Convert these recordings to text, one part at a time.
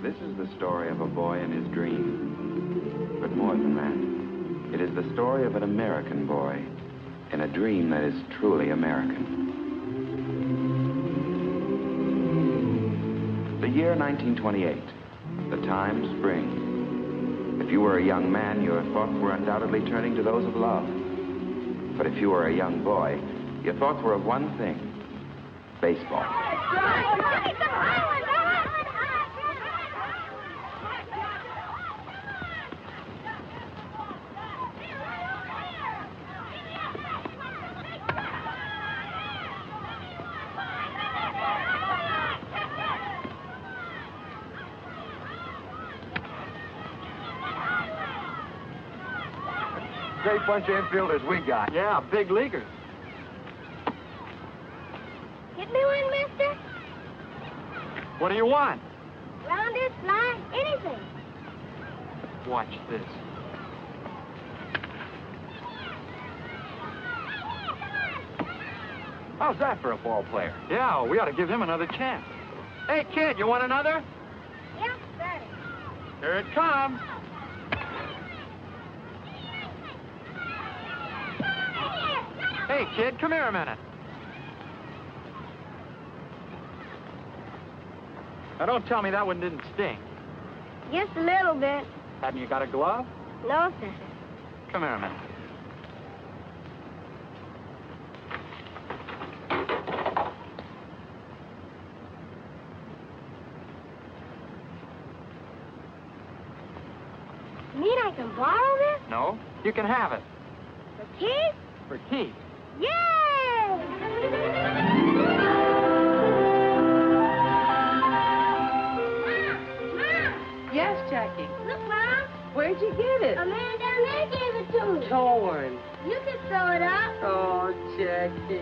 This is the story of a boy and his dream. But more than that, it is the story of an American boy in a dream that is truly American. The year 1928, the time spring. If you were a young man, your thoughts were undoubtedly turning to those of love. But if you were a young boy, your thoughts were of one thing: baseball. Great bunch of infielders we got. Yeah, big leaguers. Hit me one, mister. What do you want? Rounders, fly, anything. Watch this. How's that for a ball player? Yeah, we ought to give him another chance. Hey, kid, you want another? Yep, sir. Here it comes. Hey, kid, come here a minute. Now, don't tell me that one didn't sting. Just a little bit. Hadn't you got a glove? No, sir. Come here a minute. You mean I can borrow this? No, you can have it. For keys? For keys. Yay! Yes, Jackie. Look, Mom. Where'd you get it? A man down there gave it to me. Torn. You can sew it up. Oh, Jackie.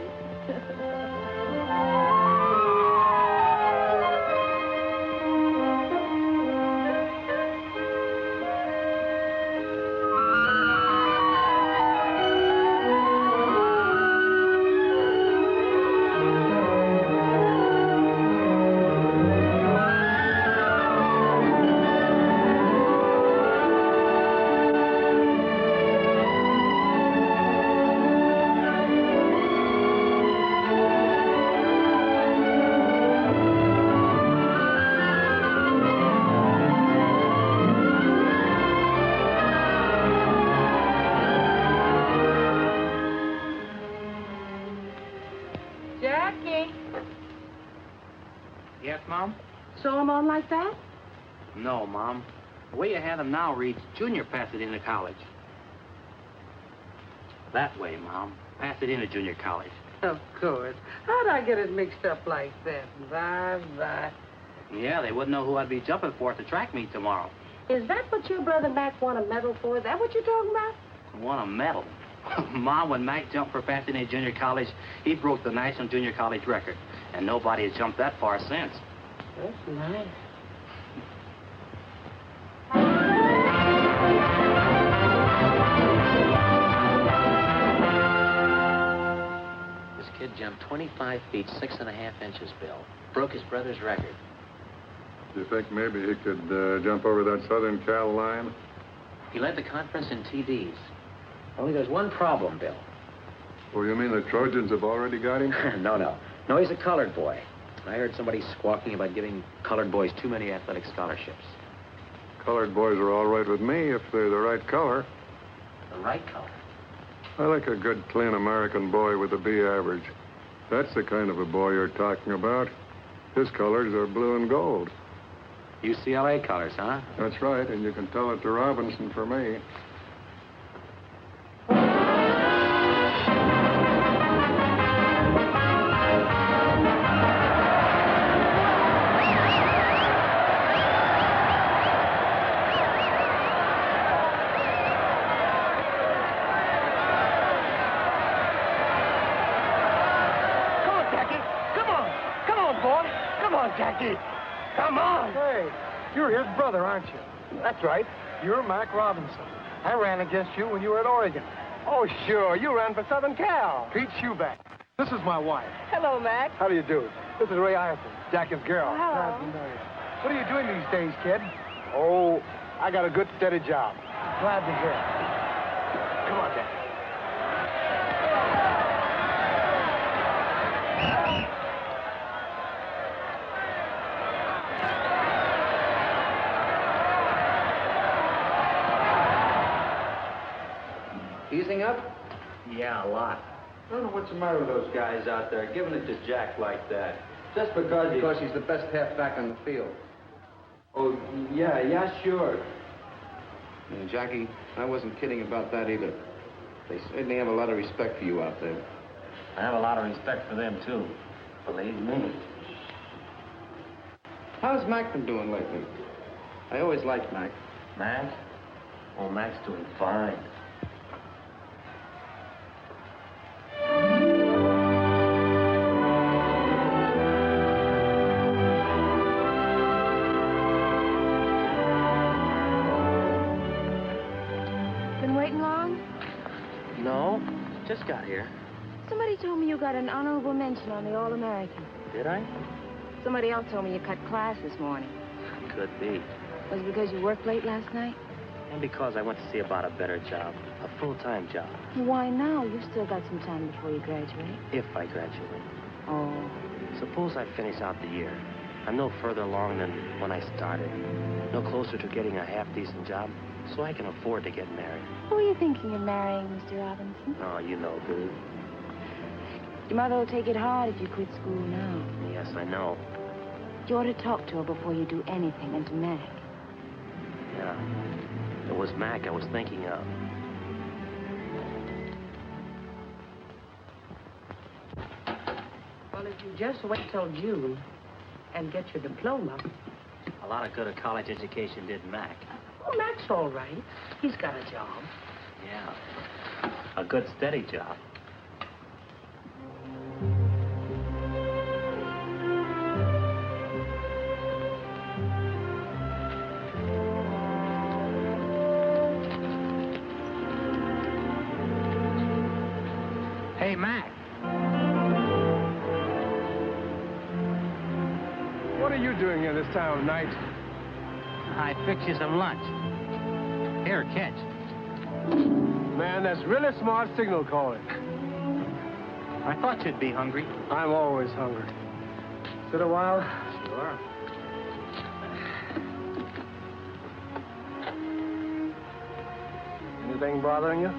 Jackie. Yes, Mom? Sew 'em on like that? No, Mom. The way you have them now reads Junior Pasadena College. That way, Mom. Pasadena Junior College. Of course. How'd I get it mixed up like that? Bye. Yeah, they wouldn't know who I'd be jumping for at the track meet tomorrow. Is that what your brother Mac won a medal for? Is that what you're talking about? Won a medal. Mom, when Mac jumped for Pasadena Junior College, he broke the National Junior College record. And nobody has jumped that far since. That's nice. This kid jumped 25 feet, 6.5 inches, Bill. Broke his brother's record. Do you think maybe he could jump over that Southern Cal line? He led the conference in TDs. Only there's one problem, Bill. Oh, you mean the Trojans have already got him? No, he's a colored boy. I heard somebody squawking about giving colored boys too many athletic scholarships. Colored boys are all right with me if they're the right color. The right color? I like a good, clean American boy with a B average. That's the kind of a boy you're talking about. His colors are blue and gold. UCLA colors, huh? That's right, and you can tell it to Robinson for me. Jackie, come on. Hey, you're his brother, aren't you? That's right. You're Mac Robinson. I ran against you when you were at Oregon. Oh, sure. You ran for Southern Cal. Pete Schuback. This is my wife. Hello, Mac. How do you do? This is Ray Ireton, Jackie's girl. Oh, hello. Glad to know you. What are you doing these days, kid? Oh, I got a good, steady job. Glad to hear it. Come on, Dad. Easing up? Yeah, a lot. I don't know what's the matter with those guys out there, giving it to Jack like that. Just because he's the best halfback on the field. Oh, yeah, sure. And Jackie, I wasn't kidding about that either. They certainly have a lot of respect for you out there. I have a lot of respect for them, too. Believe me. How's Mac been doing lately? I always liked Mac. Mac? Oh, Mac's doing fine. Just got here. Somebody told me you got an honorable mention on the All-American. Did I? Somebody else told me you cut class this morning. Could be. Was it because you worked late last night? And because I went to see about a better job. A full-time job. Why now? You've still got some time before you graduate. If I graduate. Oh. Suppose I finish out the year. I'm no further along than when I started. No closer to getting a half-decent job, so I can afford to get married. Who are you thinking of marrying, Mr. Robinson? Oh, you know who. Your mother will take it hard if you quit school now. Yes, I know. You ought to talk to her before you do anything, and to Mac. Yeah. It was Mac I was thinking of. Well, if you just wait till June and get your diploma. A lot of good a college education did Mac. Oh, Mac's all right. He's got a job. Yeah. A good, steady job. Hey, Mac. What are you doing here this time of night? I fixed you some lunch. Here, catch. Man, that's really smart signal calling. I thought you'd be hungry. I'm always hungry. Sit a while? Sure. Anything bothering you?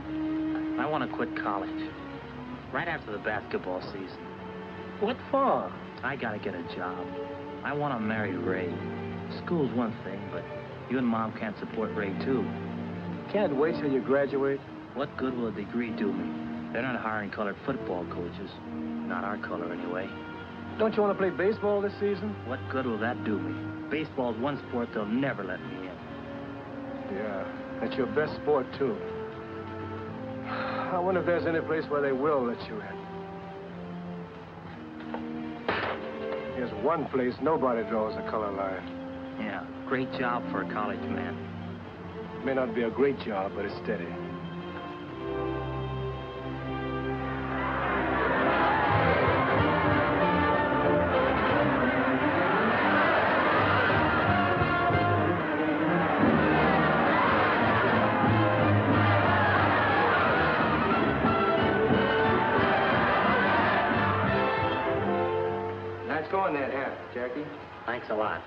I want to quit college. Right after the basketball season. What for? I gotta get a job. I want to marry Ray. School's one thing, but you and Mom can't support Ray, too. Can't wait till you graduate. What good will a degree do me? They're not hiring colored football coaches. Not our color, anyway. Don't you want to play baseball this season? What good will that do me? Baseball's one sport they'll never let me in. Yeah, that's your best sport, too. I wonder if there's any place where they will let you in. Here's one place nobody draws a color line. Yeah, great job for a college man. May not be a great job, but it's steady. Nice going, that hat, Jackie. Thanks a lot.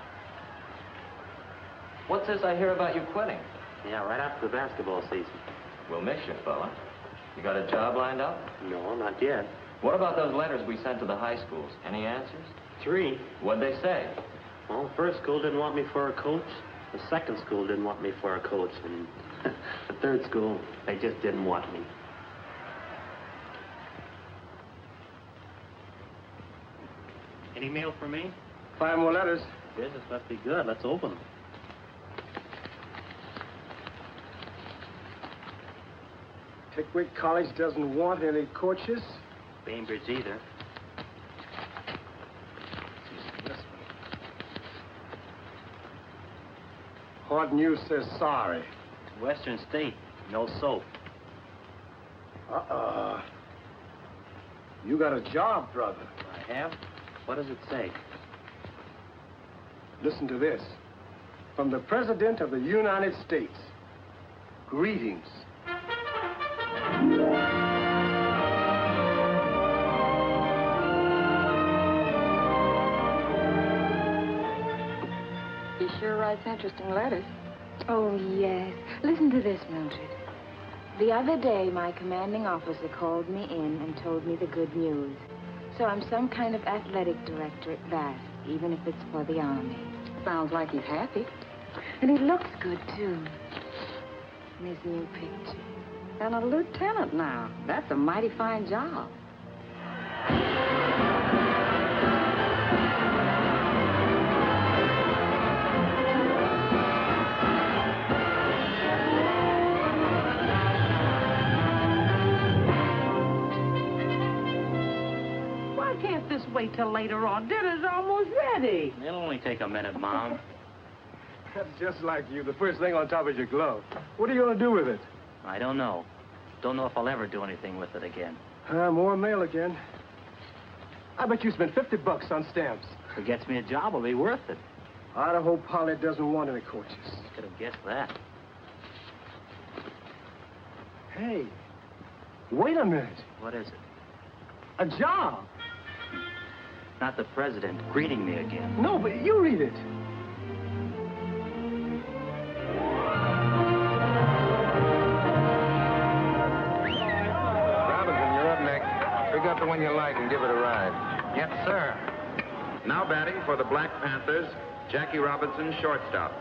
What's this I hear about you quitting? Yeah, right after the basketball season. We'll miss you, fella. You got a job lined up? No, not yet. What about those letters we sent to the high schools? Any answers? 3. What'd they say? Well, the first school didn't want me for a coach. The second school didn't want me for a coach. And the third school, they just didn't want me. Any mail for me? 5 more letters. Business must be good. Let's open them. Pickwick College doesn't want any coaches. Bainbridge either. This one. Hard News says sorry. Western State, no soap. You got a job, brother. I have? What does it say? Listen to this. From the President of the United States. Greetings. He sure writes interesting letters. Oh, yes. Listen to this, Mildred. The other day, my commanding officer called me in and told me the good news. So I'm some kind of athletic director at last, even if it's for the Army. Sounds like he's happy. And he looks good, too. In his new picture. And a lieutenant now. That's a mighty fine job. Why can't this wait till later on? Dinner's almost ready. It'll only take a minute, Mom. That's just like you, the first thing on top of your glove. What are you going to do with it? I don't know. Don't know if I'll ever do anything with it again. More mail again. I bet you spent $50 on stamps. If it gets me a job, it'll be worth it. I hope Polly doesn't want any coaches. Could have guessed that. Hey, wait a minute. What is it? A job. Not the president greeting me again. No, but you read it. Robinson, you're up next. Pick up the one you like and give it a ride. Yes, sir. Now batting for the Black Panthers, Jackie Robinson, shortstop.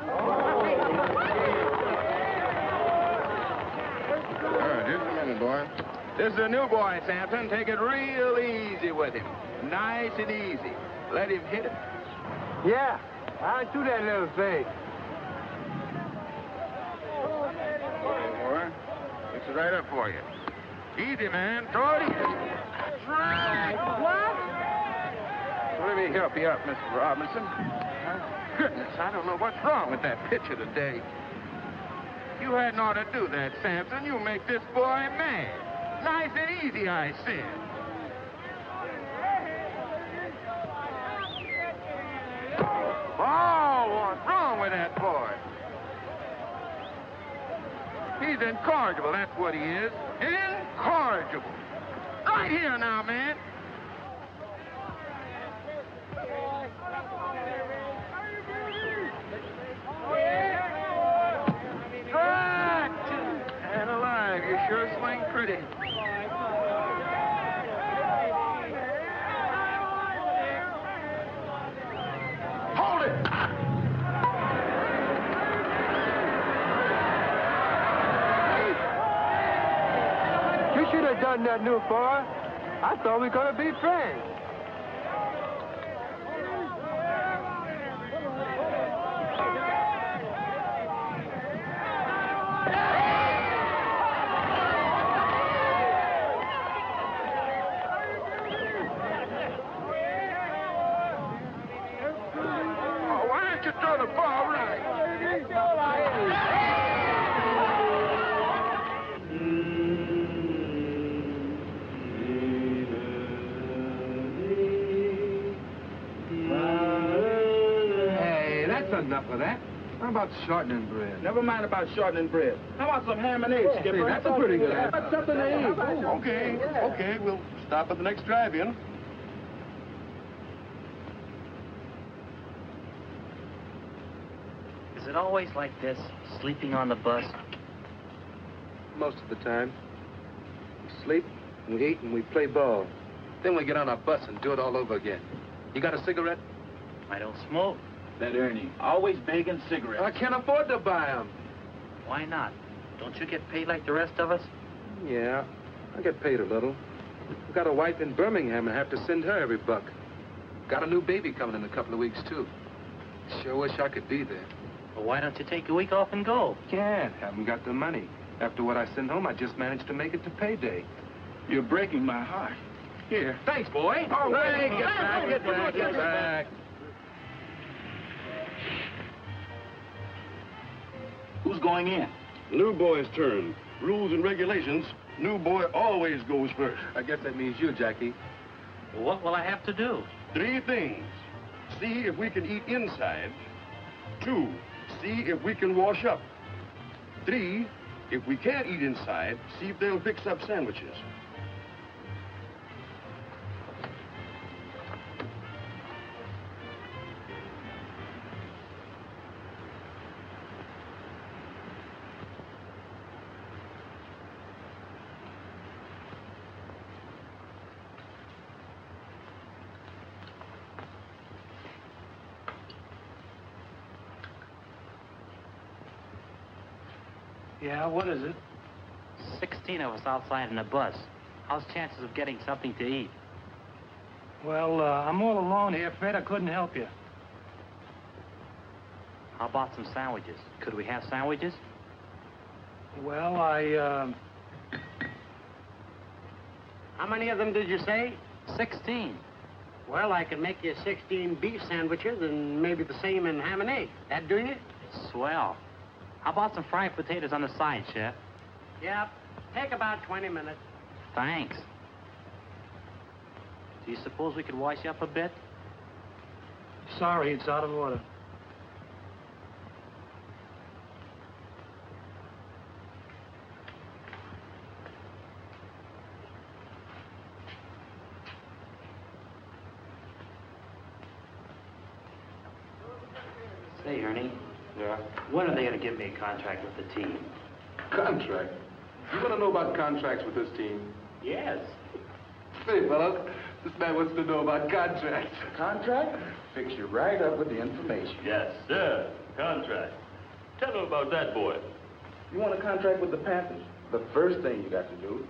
Just a minute, boy. This is a new boy, Sampson. Take it real easy with him. Nice and easy. Let him hit it. Yeah, I do that little thing. Boy, this is right up for you. Easy, man. Throw it easy. That's right. What? Let me help you up, Mr. Robinson. Goodness, I don't know what's wrong with that pitcher today. You hadn't ought to do that, Sampson. You make this boy mad. Nice and easy, I said. Oh, what's wrong with that boy? He's incorrigible, that's what he is. Incorrigible. Right here now, man. Good. And alive, you sure swing pretty. Hold it! You should have done that, new boy. I thought we were going to be friends. Oh, why don't you throw the ball right? Hey, that's enough of that. How about shortening bread? Never mind about shortening bread. How about some ham and eggs, Skipper? That's a pretty good idea. That's something to eat. Okay, we'll stop at the next drive-in. Is it always like this, sleeping on the bus? Most of the time. We sleep, we eat, and we play ball. Then we get on our bus and do it all over again. You got a cigarette? I don't smoke. That Ernie, always begging cigarettes. I can't afford to buy them. Why not? Don't you get paid like the rest of us? Yeah, I get paid a little. I've got a wife in Birmingham and have to send her every buck. Got a new baby coming in a couple of weeks, too. Sure wish I could be there. Well, why don't you take a week off and go? Can't. Haven't got the money. After what I send home, I just managed to make it to payday. You're breaking my heart. Here, thanks, boy. Oh, hey, get back. Who's going in? New boy's turn. Rules and regulations, new boy always goes first. I guess that means you, Jackie. Well, what will I have to do? 3 things. See if we can eat inside, 2, see if we can wash up. 3, if we can't eat inside, see if they'll fix up sandwiches. Yeah, what is it? 16 of us outside in a bus. How's chances of getting something to eat? Well, I'm all alone here, Fred. I couldn't help you. How about some sandwiches? Could we have sandwiches? Well, How many of them did you say? 16. Well, I can make you 16 beef sandwiches and maybe the same in ham and egg. That do you? Swell. How about some fried potatoes on the side, Chef? Yep. Take about 20 minutes. Thanks. Do you suppose we could wash you up a bit? sorry, it's out of order. Say, Ernie. Yeah? When are they going to give me a contract with the team? Contract? You want to know about contracts with this team? Yes. Say, fellas, this man wants to know about contracts. Contract? Fix you right up with the information. Yes, sir. Contract. Tell him about that, boy. You want a contract with the Panthers? The first thing you got to do,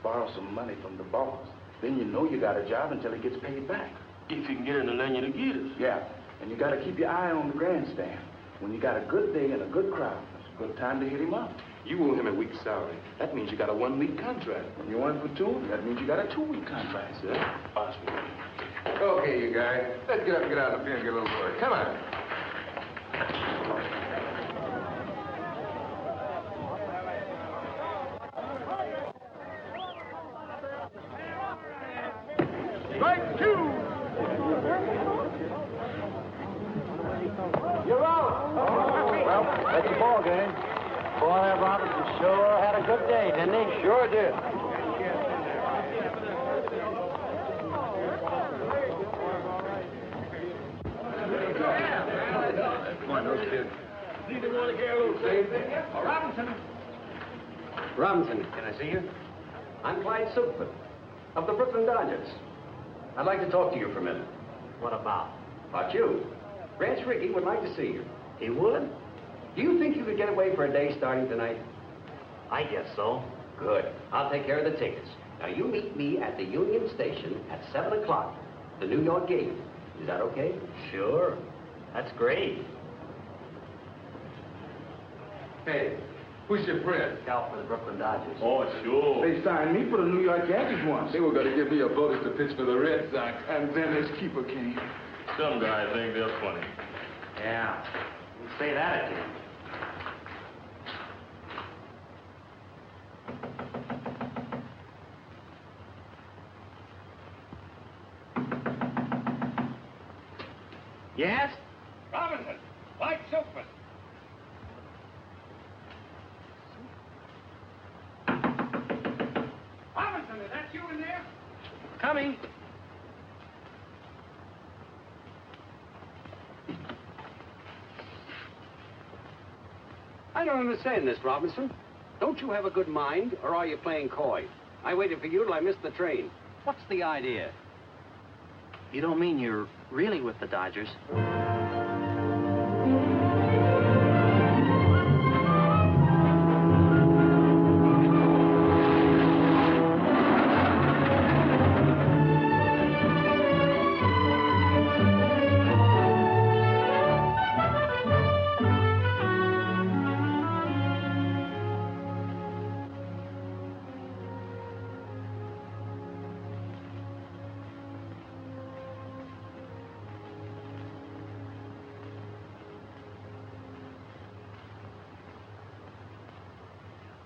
borrow some money from the boss. Then you know you got a job until he gets paid back. If you can get in the Lanyard Gators. Yeah, and you got to keep your eye on the grandstand. When you got a good day and a good crowd, it's a good time to hit him up. You owe him a week's salary. That means you got a 1-week contract. When you want for 2, that means you got a 2-week contract. Yeah? Awesome. Okay, you guys. Let's get up and get out of the field and get a little work. Come on. Strike 2! You're out! Well, that's the ball game. Boy, Robinson sure had a good day, didn't he? Sure did. Come on, those kids. Neither want to get a little saved. Robinson. Robinson, can I see you? I'm Clyde Silkman of the Brooklyn Dodgers. I'd like to talk to you for a minute. What about? About you. Rance Rickey would like to see you. He would? Do you think you could get away for a day starting tonight? I guess so. Good. I'll take care of the tickets. Now, you meet me at the Union Station at 7 o'clock, the New York game. Is that okay? Sure. That's great. Hey, who's your friend? Scout for the Brooklyn Dodgers. Oh, sure. They signed me for the New York Yankees once. They were going to give me a bonus to pitch for the Red Sox, and then this keeper came. Some guys think they're funny. Yeah. You say that again. Yes? Robinson, Clyde Silkman. Robinson, is that you in there? Coming. I don't understand this, Robinson. Don't you have a good mind, or are you playing coy? I waited for you till I missed the train. What's the idea? You don't mean you're really with the Dodgers?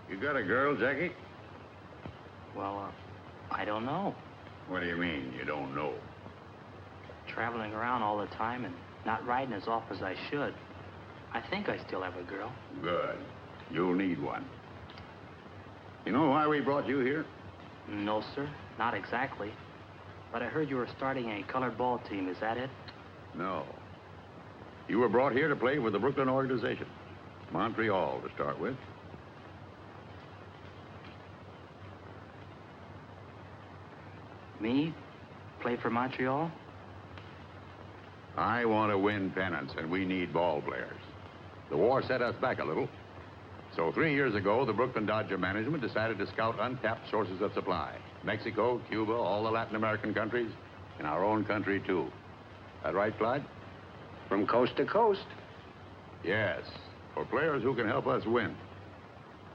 You got a girl, Jackie? Well, I don't know. What do you mean, you don't know? Traveling around all the time and Not riding as off as I should. I think I still have a girl. Good. You'll need one. You know why we brought you here? No, sir. Not exactly. But I heard you were starting a colored ball team. Is that it? No. You were brought here to play with the Brooklyn organization. Montreal, to start with. Me? Play for Montreal? I want to win pennants, and we need ball players. The war set us back a little. So 3 years ago, the Brooklyn Dodger management decided to scout untapped sources of supply. Mexico, Cuba, all the Latin American countries, and our own country, too. That right, Clyde? From coast to coast. Yes, for players who can help us win.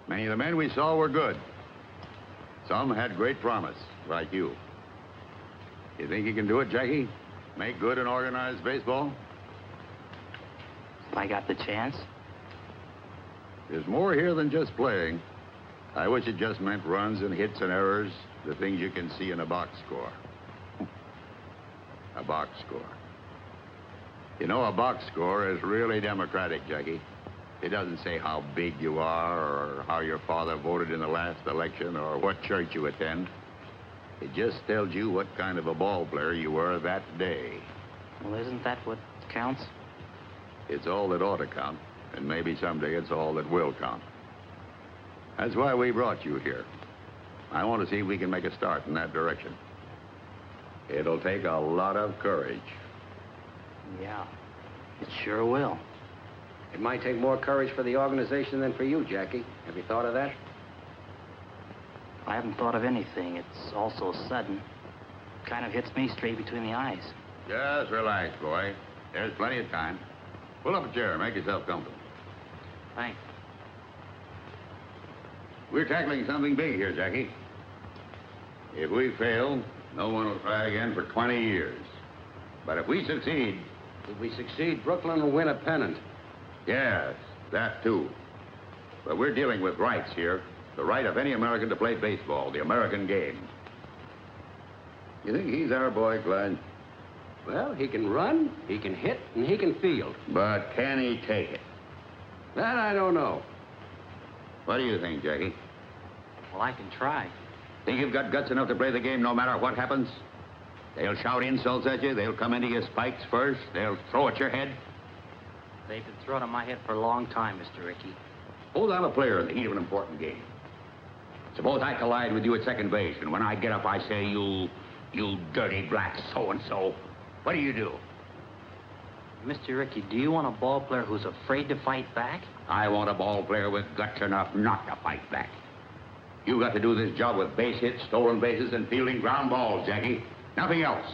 Many of the men we saw were good. Some had great promise, like you. You think you can do it, Jackie? Make good in organized baseball? If I got the chance? There's more here than just playing. I wish it just meant runs and hits and errors, the things you can see in a box score. A box score. You know, a box score is really democratic, Jackie. It doesn't say how big you are or how your father voted in the last election or what church you attend. It just tells you what kind of a ball player you were that day. Well, isn't that what counts? It's all that ought to count, and maybe someday it's all that will count. That's why we brought you here. I want to see if we can make a start in that direction. It'll take a lot of courage. Yeah, it sure will. It might take more courage for the organization than for you, Jackie. Have you thought of that? I haven't thought of anything. It's all so sudden. Kind of hits me straight between the eyes. Just relax, boy. There's plenty of time. Pull up a chair. Make yourself comfortable. Thanks. We're tackling something big here, Jackie. If we fail, no one will try again for 20 years. But if we succeed... If we succeed, Brooklyn will win a pennant. Yes, that too. But we're dealing with rights here. The right of any American to play baseball, the American game. You think he's our boy, Clyde? Well, he can run, he can hit, and he can field. But can he take it? That I don't know. What do you think, Jackie? Well, I can try. Think you've got guts enough to play the game no matter what happens? They'll shout insults at you. They'll come into your spikes first. They'll throw at your head. They've been throwing at my head for a long time, Mr. Rickey. Suppose I'm a player in the heat of an important game. Suppose I collide with you at second base, and when I get up, I say, you dirty black so-and-so. What do? Mr. Rickey, do you want a ball player who's afraid to fight back? I want a ball player with guts enough not to fight back. You got to do this job with base hits, stolen bases, and fielding ground balls, Jackie. Nothing else.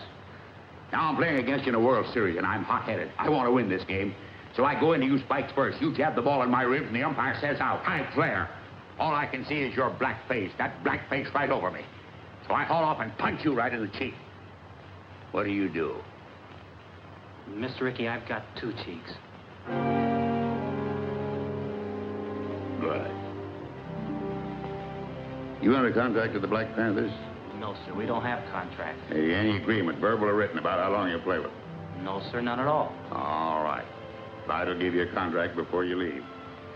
Now I'm playing against you in a World Series, and I'm hot-headed. I want to win this game. So I go into you spikes first. You jab the ball in my ribs, and the umpire says out. I flare. All I can see is your black face, that black face right over me. So I haul off and punch you right in the cheek. What do? Mr. Rickey, I've got two cheeks. Good. You under contract with the Black Panthers? No, sir, we don't have contracts. Hey, any agreement, verbal or written, about how long you'll play with them? No, sir, none at all. All right. Clyde will give you a contract before you leave.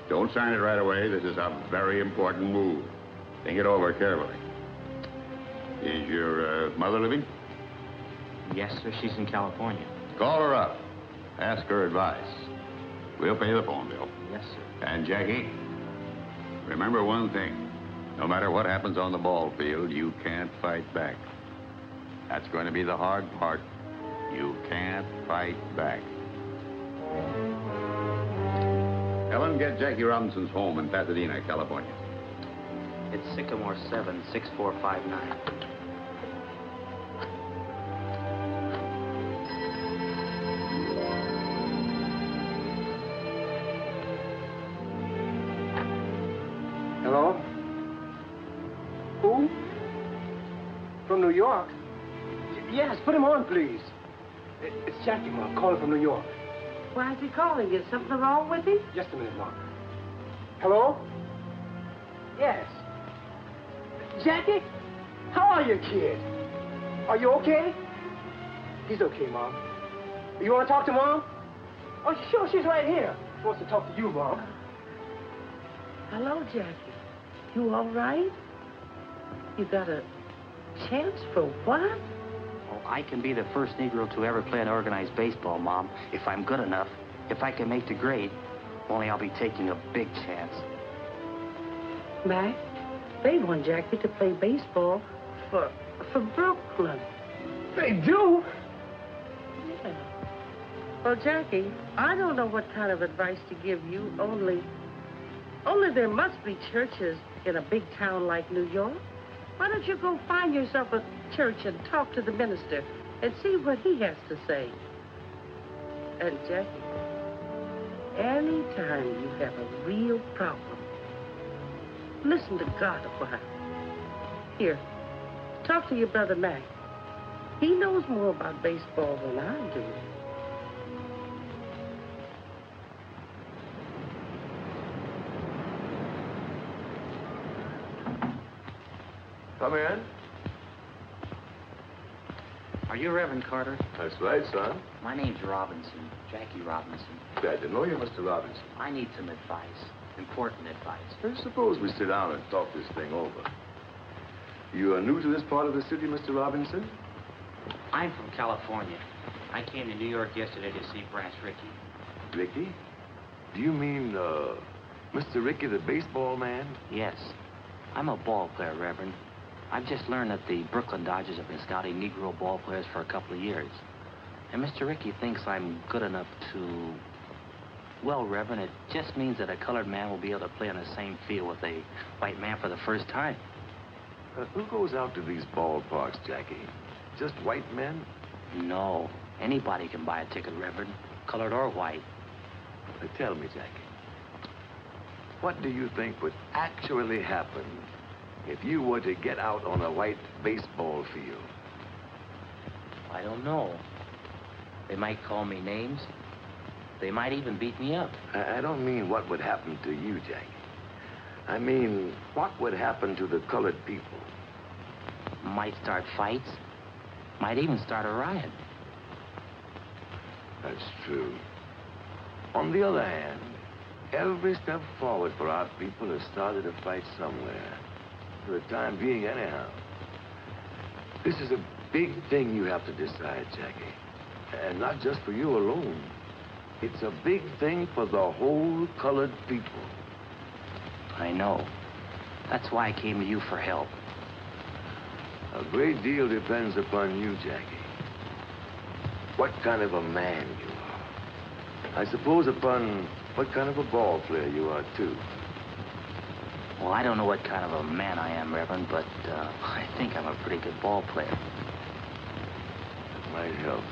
Don't sign it right away. This is a very important move. Think it over carefully. Is your mother living? Yes, sir, she's in California. Call her up. Ask her advice. We'll pay the phone bill. Yes, sir. And, Jackie, remember one thing. No matter what happens on the ball field, you can't fight back. That's going to be the hard part. You can't fight back. Helen, get Jackie Robinson's home in Pasadena, California. It's Sycamore 7, 6459. Hello? Who? From New York? Yes, put him on, please. It's Jackie, Mom, calling from New York. Why is he calling? Is something wrong with him? Just a minute, Mom. Hello? Yes. Jackie? How are you, kid? Are you okay? He's okay, Mom. You want to talk to Mom? Oh, sure, she's right here. She wants to talk to you, Mom. Hello, Jackie. You all right? You got a chance for what? Oh, I can be the first Negro to ever play an organized baseball, Mom, if I'm good enough. If I can make the grade. Only I'll be taking a big chance. Mac, they want Jackie to play baseball for Brooklyn. They do? Yeah. Well, Jackie, I don't know what kind of advice to give you, only there must be churches in a big town like New York. Why don't you go find yourself a church and talk to the minister and see what he has to say? And Jackie, anytime you have a real problem, listen to God a while. Here, talk to your brother Mac. He knows more about baseball than I do. Come in. Are you Reverend Carter? That's right, son. My name's Robinson, Jackie Robinson. Glad to know you, Mr. Robinson. I need some advice, important advice. Well, suppose we sit down and talk this thing over. You are new to this part of the city, Mr. Robinson? I'm from California. I came to New York yesterday to see Brass Rickey. Rickey? Do you mean, Mr. Rickey, the baseball man? Yes. I'm a ball player, Reverend. I've just learned that the Brooklyn Dodgers have been scouting Negro ball players for a couple of years. And Mr. Rickey thinks I'm good enough to... Well, Reverend, it just means that a colored man will be able to play on the same field with a white man for the first time. Who goes out to these ballparks, Jackie? Just white men? No. Anybody can buy a ticket, Reverend, colored or white. Tell me, Jackie, what do you think would actually happen if you were to get out on a white baseball field? I don't know. They might call me names. They might even beat me up. I don't mean what would happen to you, Jackie. I mean, what would happen to the colored people? Might start fights. Might even start a riot. That's true. On the other hand, every step forward for our people has started a fight somewhere. For the time being, anyhow. This is a big thing you have to decide, Jackie. And not just for you alone. It's a big thing for the whole colored people. I know. That's why I came to you for help. A great deal depends upon you, Jackie. What kind of a man you are. I suppose upon what kind of a ball player you are, too. Well, I don't know what kind of a man I am, Reverend, but I think I'm a pretty good ball player. It might help.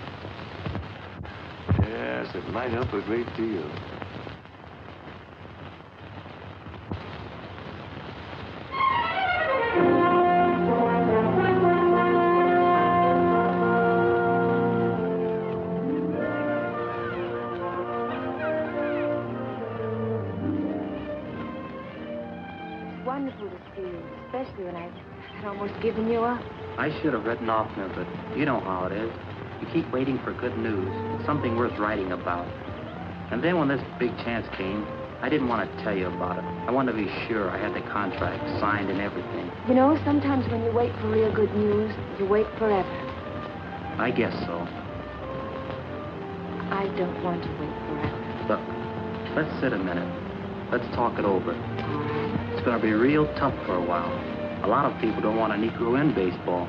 Yes, it might help a great deal. Wonderful to see you, especially when I had almost given you up. I should have written oftener, but you know how it is. You keep waiting for good news, something worth writing about. And then when this big chance came, I didn't want to tell you about it. I wanted to be sure I had the contract signed and everything. You know, sometimes when you wait for real good news, you wait forever. I guess so. I don't want to wait forever. Look, let's sit a minute. Let's talk it over. It's going to be real tough for a while. A lot of people don't want a Negro in baseball.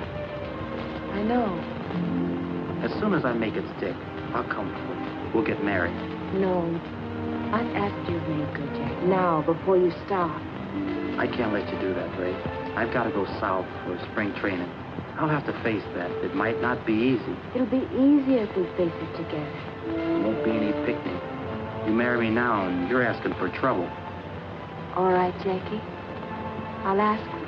I know. As soon as I make it stick, I'll come for it. We'll get married. No. I've asked you to make good, Jack. Now, before you stop. I can't let you do that, Ray. I've got to go south for spring training. I'll have to face that. It might not be easy. It'll be easier if we face it together. It won't be any picnic. You marry me now, and you're asking for trouble. All right, Jackie. I'll ask for it.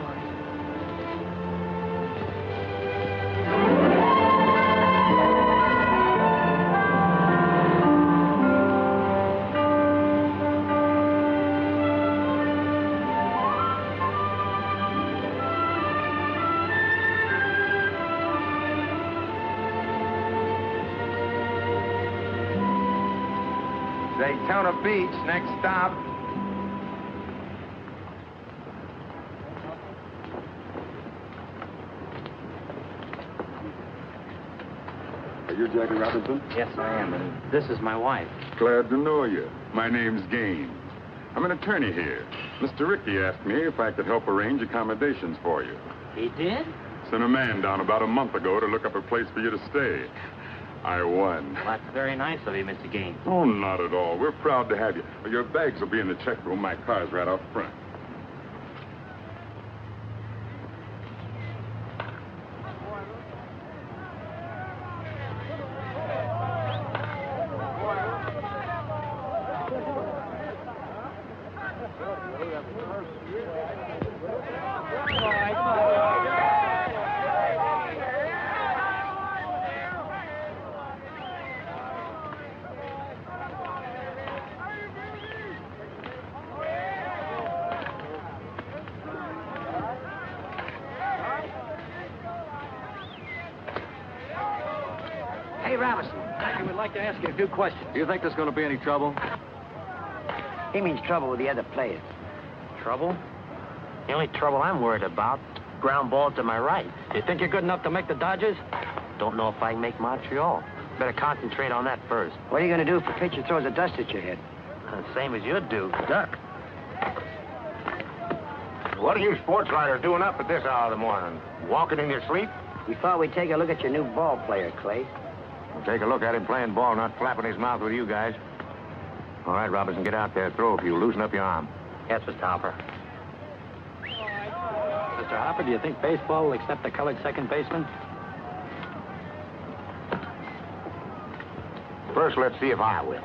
Daytona Beach, next stop. Are you Jackie Robinson? Yes, I am, and this is my wife. Glad to know you. My name's Gaines. I'm an attorney here. Mr. Ricky asked me if I could help arrange accommodations for you. He did? Sent a man down about a month ago to look up a place for you to stay. I won. Well, that's very nice of you, Mr. Gaines. Oh, not at all. We're proud to have you. Your bags will be in the check room. My car's right out front. Hey, Robinson, Jackie would like to ask you a few questions. Do you think there's going to be any trouble? He means trouble with the other players. Trouble? The only trouble I'm worried about, ground ball to my right. You think you're good enough to make the Dodgers? Don't know if I can make Montreal. Better concentrate on that first. What are you going to do if a pitcher throws a dust at your head? Same as you'd do, duck. What are you sports writers doing up at this hour of the morning? Walking in your sleep? We thought we'd take a look at your new ball player, Clay. We'll take a look at him playing ball, not flapping his mouth with you guys. All right, Robinson, get out there. Throw a few. Loosen up your arm. Yes, Mr. Hopper. Mr. Hopper, do you think baseball will accept a colored second baseman? First, let's see if I will.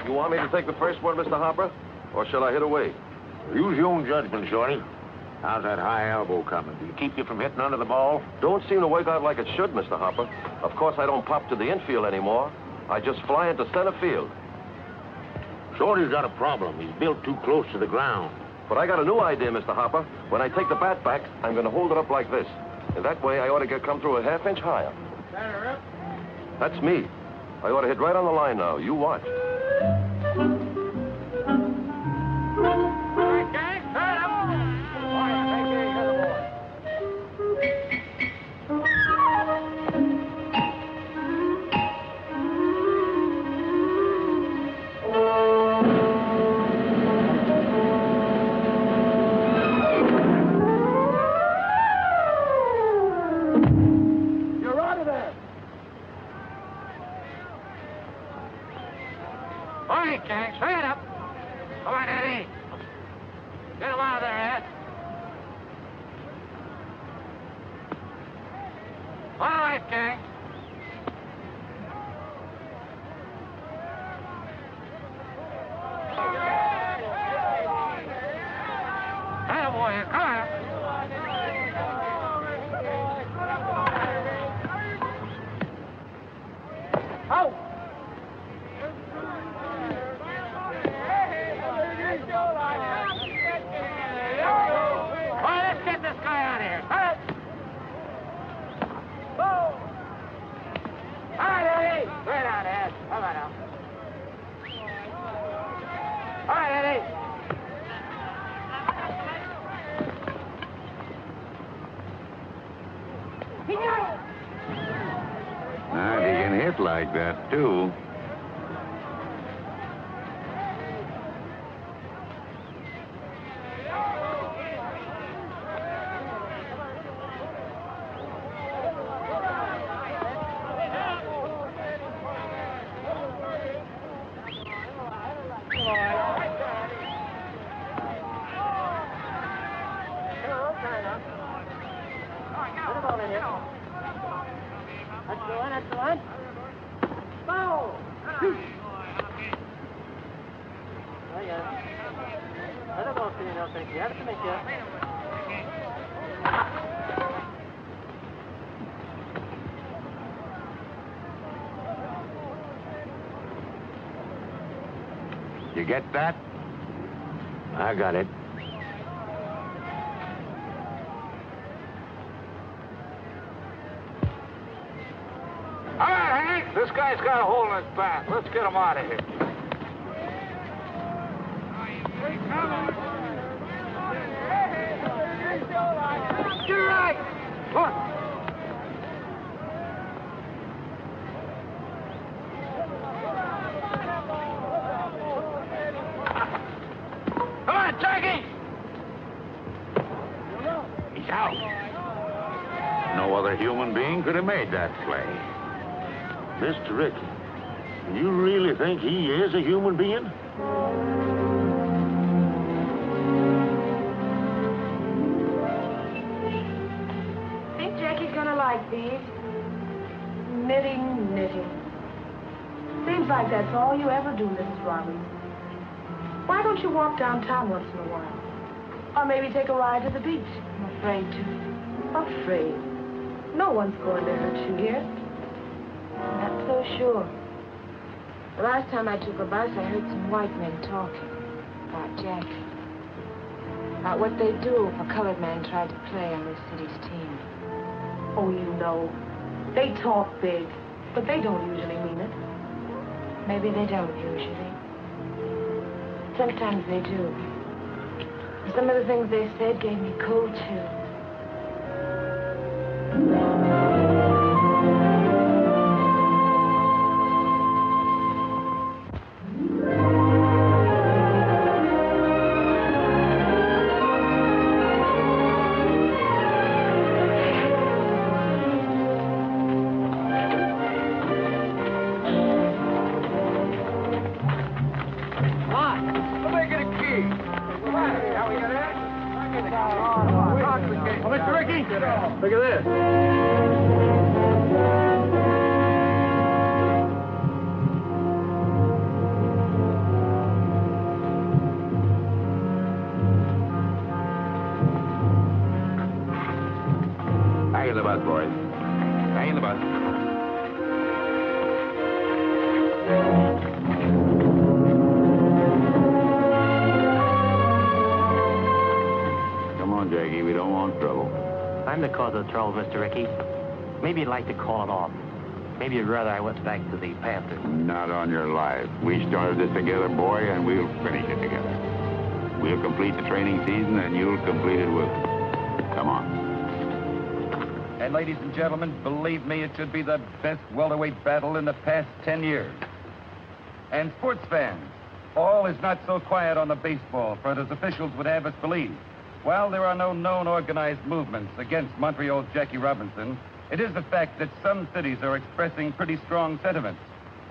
You want me to take the first one, Mr. Hopper? Or shall I hit away? Use your own judgment, Shorty. How's that high elbow coming? Do you keep you from hitting under the ball? Don't seem to work out like it should, Mr. Hopper. Of course, I don't pop to the infield anymore. I just fly into center field. Shorty's got a problem. He's built too close to the ground. But I got a new idea, Mr. Hopper. When I take the bat back, I'm going to hold it up like this. And that way, I ought to come through a half-inch higher. Batter up. That's me. I ought to hit right on the line now. You watch. like that, too. You get that? I got it. All right, Hank, this guy's got a hole in his back. Let's get him out of here. You're right. Look. Come on, Jackie! He's out. No other human being could have made that play. Mr. Ricky, you really think he is a human being? Think Jackie's gonna like these? Knitting, knitting. Seems like that's all you ever do, Mrs. Robbins. Why don't you walk downtown once in a while? Or maybe take a ride to the beach? I'm afraid to. Afraid? No one's going to hurt you here. I'm not so sure. The last time I took a bus, I heard some white men talking about Jackie. About what they do if a colored man tried to play on this city's team. Oh, you know. They talk big, but they don't usually mean it. Maybe they don't usually. Sometimes they do. Some of the things they said gave me cold chills. Look at this. Hang in the bus, boys. Hang in the bus. Come on, Jackie. We don't want trouble. I'm the cause of the trouble, Mr. Ricky. Maybe you'd like to call it off. Maybe you'd rather I went back to the Panthers. Not on your life. We started this together, boy, and we'll finish it together. We'll complete the training season, and you'll complete it with us. Come on. And ladies and gentlemen, believe me, it should be the best welterweight battle in the past 10 years. And sports fans, all is not so quiet on the baseball front as officials would have us believe. While there are no known organized movements against Montreal's Jackie Robinson, it is the fact that some cities are expressing pretty strong sentiments.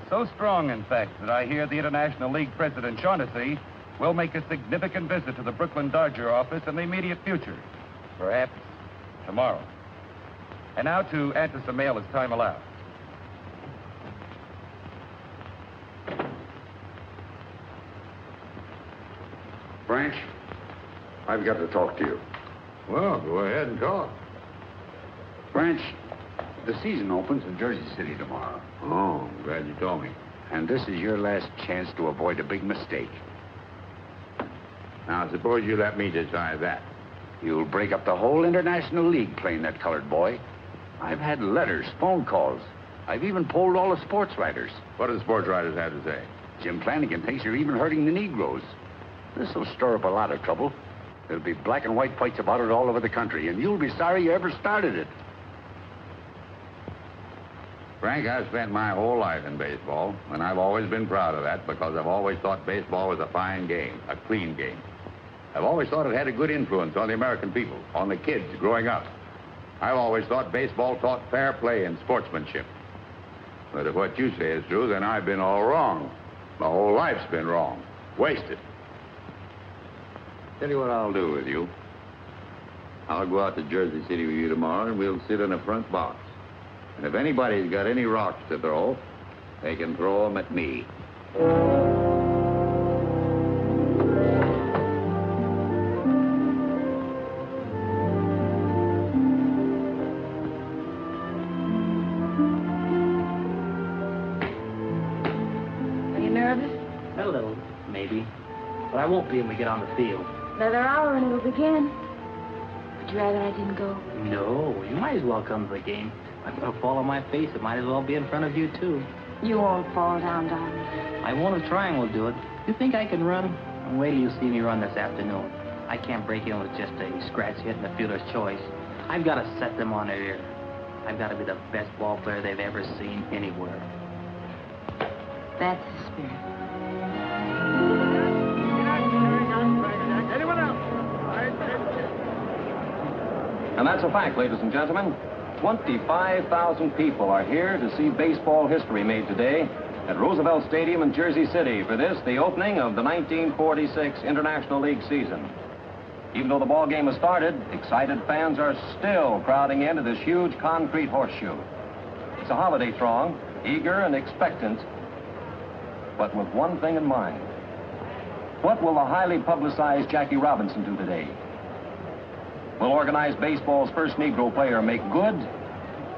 So strong, in fact, that I hear the International League President Shaughnessy will make a significant visit to the Brooklyn Dodger office in the immediate future. Perhaps tomorrow. And now to answer some mail as time allows. Branch, I've got to talk to you. Well, go ahead and talk. Branch, the season opens in Jersey City tomorrow. Oh, I'm glad you told me. And this is your last chance to avoid a big mistake. Now, suppose you let me decide that. You'll break up the whole International League playing that colored boy. I've had letters, phone calls. I've even polled all the sports writers. What do the sports writers have to say? Jim Flanagan thinks you're even hurting the Negroes. This will stir up a lot of trouble. There'll be black and white fights about it all over the country, and you'll be sorry you ever started it. Frank, I've spent my whole life in baseball, and I've always been proud of that because I've always thought baseball was a fine game, a clean game. I've always thought it had a good influence on the American people, on the kids growing up. I've always thought baseball taught fair play and sportsmanship. But if what you say is true, then I've been all wrong. My whole life's been wrong. Wasted. Tell you what I'll do with you. I'll go out to Jersey City with you tomorrow, and we'll sit in a front box. And if anybody's got any rocks to throw, they can throw them at me. Are you nervous? A little, maybe. But I won't be when we get on the field. Another hour and it'll begin. Would you rather I didn't go? No, you might as well come to the game. I'm going to fall on my face. It might as well be in front of you, too. You won't fall down, darling. I won't. A trying will do it. You think I can run? Wait till you see me run this afternoon. I can't break in with just a scratch hit and a fielder's choice. I've got to set them on their ear. I've got to be the best ball player they've ever seen anywhere. That's the spirit. Anyone else? And that's a fact, ladies and gentlemen. 25,000 people are here to see baseball history made today at Roosevelt Stadium in Jersey City for this, the opening of the 1946 International League season. Even though the ball game has started, excited fans are still crowding into this huge concrete horseshoe. It's a holiday throng, eager and expectant, but with one thing in mind. What will the highly publicized Jackie Robinson do today? Will organized baseball's first Negro player make good,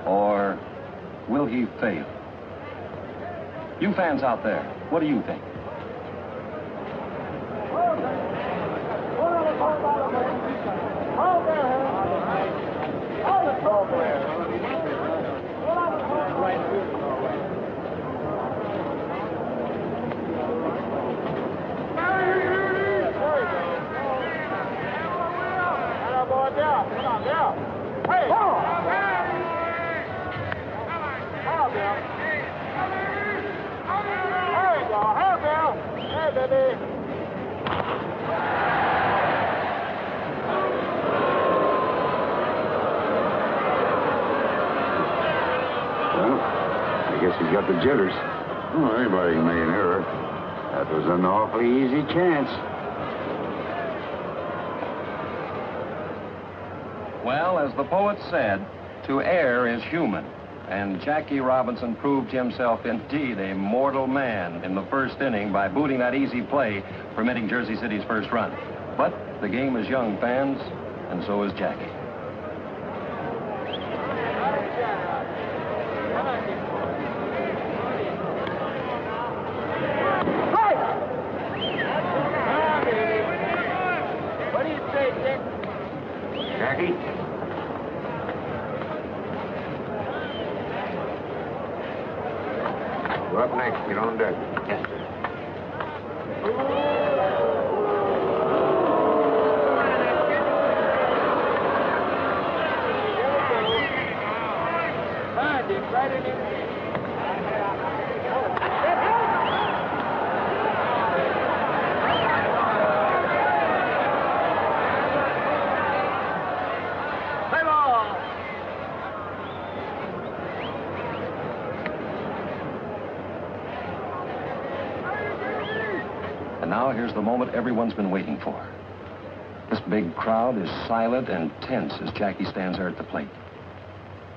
or will he fail? You fans out there, what do you think? I guess he's got the jitters. Oh, anybody can make an error. That was an awfully easy chance. Well, as the poet said, to err is human. And Jackie Robinson proved himself indeed a mortal man in the first inning by booting that easy play, permitting Jersey City's first run. But the game is young, fans, and so is Jackie. What do you say, Dick? Jackie? You're up next. Get on deck. Yes, sir. Right in here. And now here's the moment everyone's been waiting for. This big crowd is silent and tense as Jackie stands there at the plate.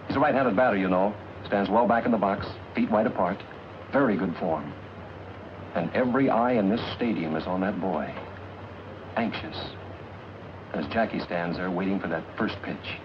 He's a right-handed batter, you know. Stands well back in the box, feet wide apart. Very good form. And every eye in this stadium is on that boy. Anxious. As Jackie stands there waiting for that first pitch.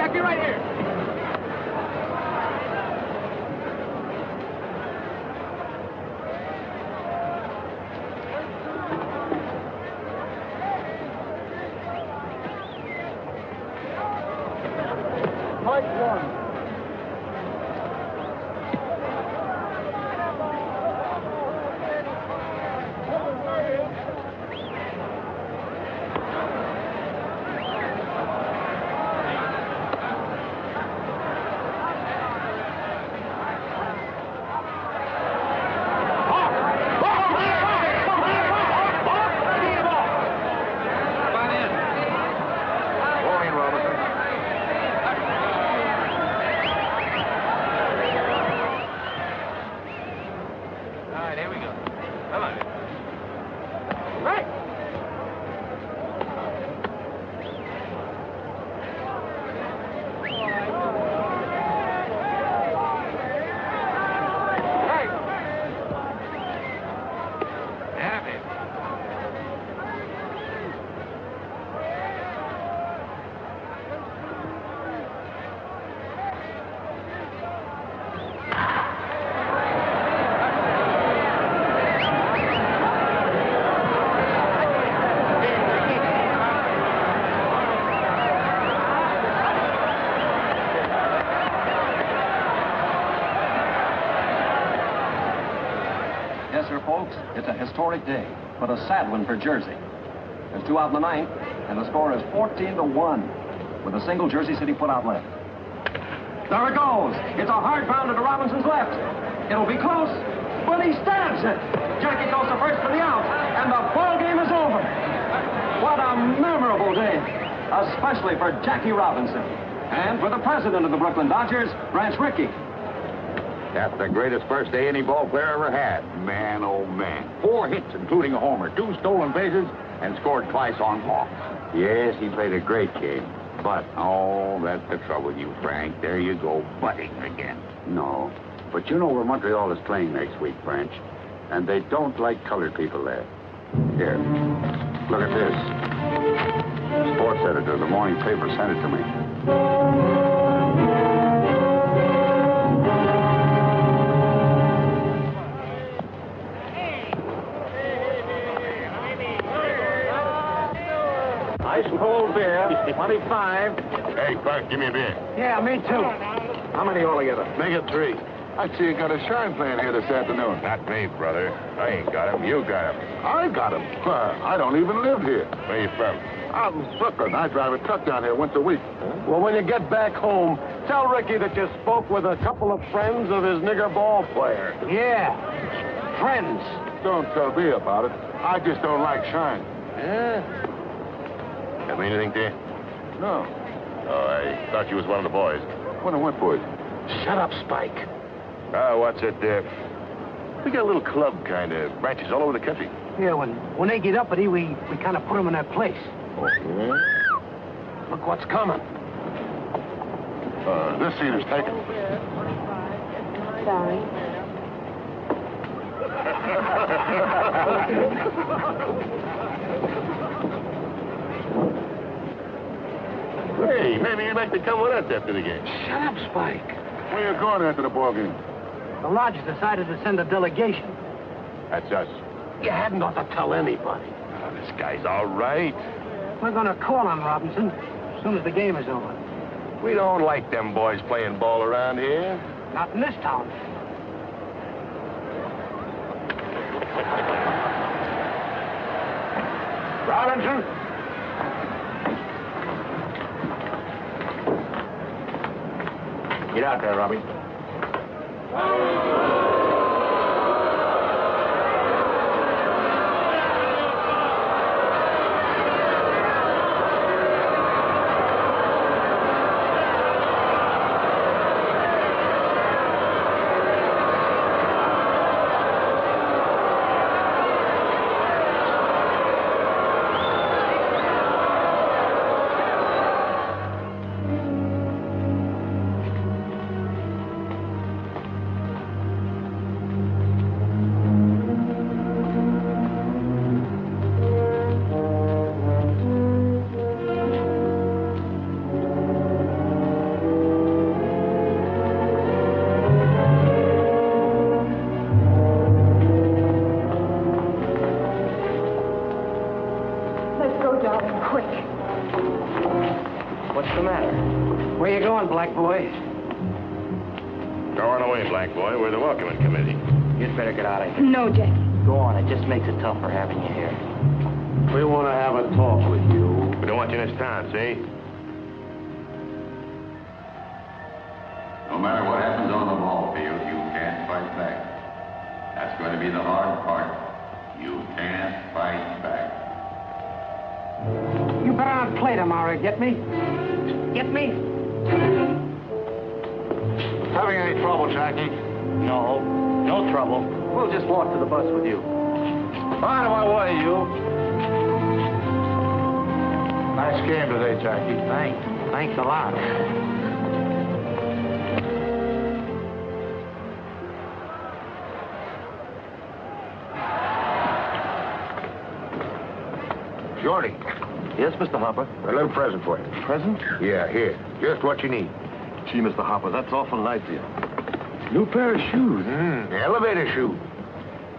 Jackie, right here. Fight one. Yes, sir, folks, it's a historic day, but a sad one for Jersey. There's 2 out in the 9th, and the score is 14-1, with a single Jersey City put out left. There it goes. It's a hard pound to Robinson's left. It'll be close, but he stabs it. Jackie goes to first for the out, and the ball game is over. What a memorable day, especially for Jackie Robinson, and for the president of the Brooklyn Dodgers, Branch Rickey. That's the greatest first day any ball player ever had. Man, oh, man. 4 hits, including a homer, 2 stolen bases, and scored twice on walks. Yes, he played a great game. But, oh, that's the trouble with you, Frank. There you go, butting again. No. But you know where Montreal is playing next week, Branch. And they don't like colored people there. Here, look at this. Sports editor of the morning paper sent it to me. Ice cold beer, 25. Hey, Clark, give me a beer. Yeah, me too. How many altogether? Make it 3. I see you got a shine playing here this afternoon. Not me, brother. I ain't got him. You got him. I got him. I don't even live here. Where you from? I'm in Brooklyn. I drive a truck down here once a week. Well, when you get back home, tell Ricky that you spoke with a couple of friends of his nigger ball player. Yeah, friends. Don't tell me about it. I just don't like shine. Yeah? That mean anything to you? No. Oh, I thought you was one of the boys. One of what boys? Shut up, Spike. What's it, we got a little club kind of branches all over the country. Yeah, when they get uppity, we kind of put them in their place. Oh, yeah? Look what's coming. This seat is taken. Sorry. Hey, maybe you'd like to come with us after the game. Shut up, Spike. Where you going after the ball game? The lodge decided to send a delegation. That's us. You hadn't ought to tell anybody. Oh, this guy's all right. We're going to call on Robinson as soon as the game is over. We don't like them boys playing ball around here. Not in this town. Robinson? Get out there, Robbie. Where you going, black boy? Going away, black boy. We're the welcoming committee. You'd better get out of here. No, Jackie. Go on. It just makes it tougher having you here. We want to have a talk with you. We don't want you in this town, see? No matter what happens on the ball field, you can't fight back. That's going to be the hard part. You can't fight back. You better not play tomorrow, get me? Get me? Having any trouble, Jackie? No. No trouble. We'll just walk to the bus with you. Out of my way, you. Nice game today, Jackie. Thanks. Thanks a lot. Shorty. Yes, Mr. Hopper? A little present for you. Present? Yeah, here. Just what you need. Gee, Mr. Hopper, that's awful nice of you. New pair of shoes. Elevator shoe.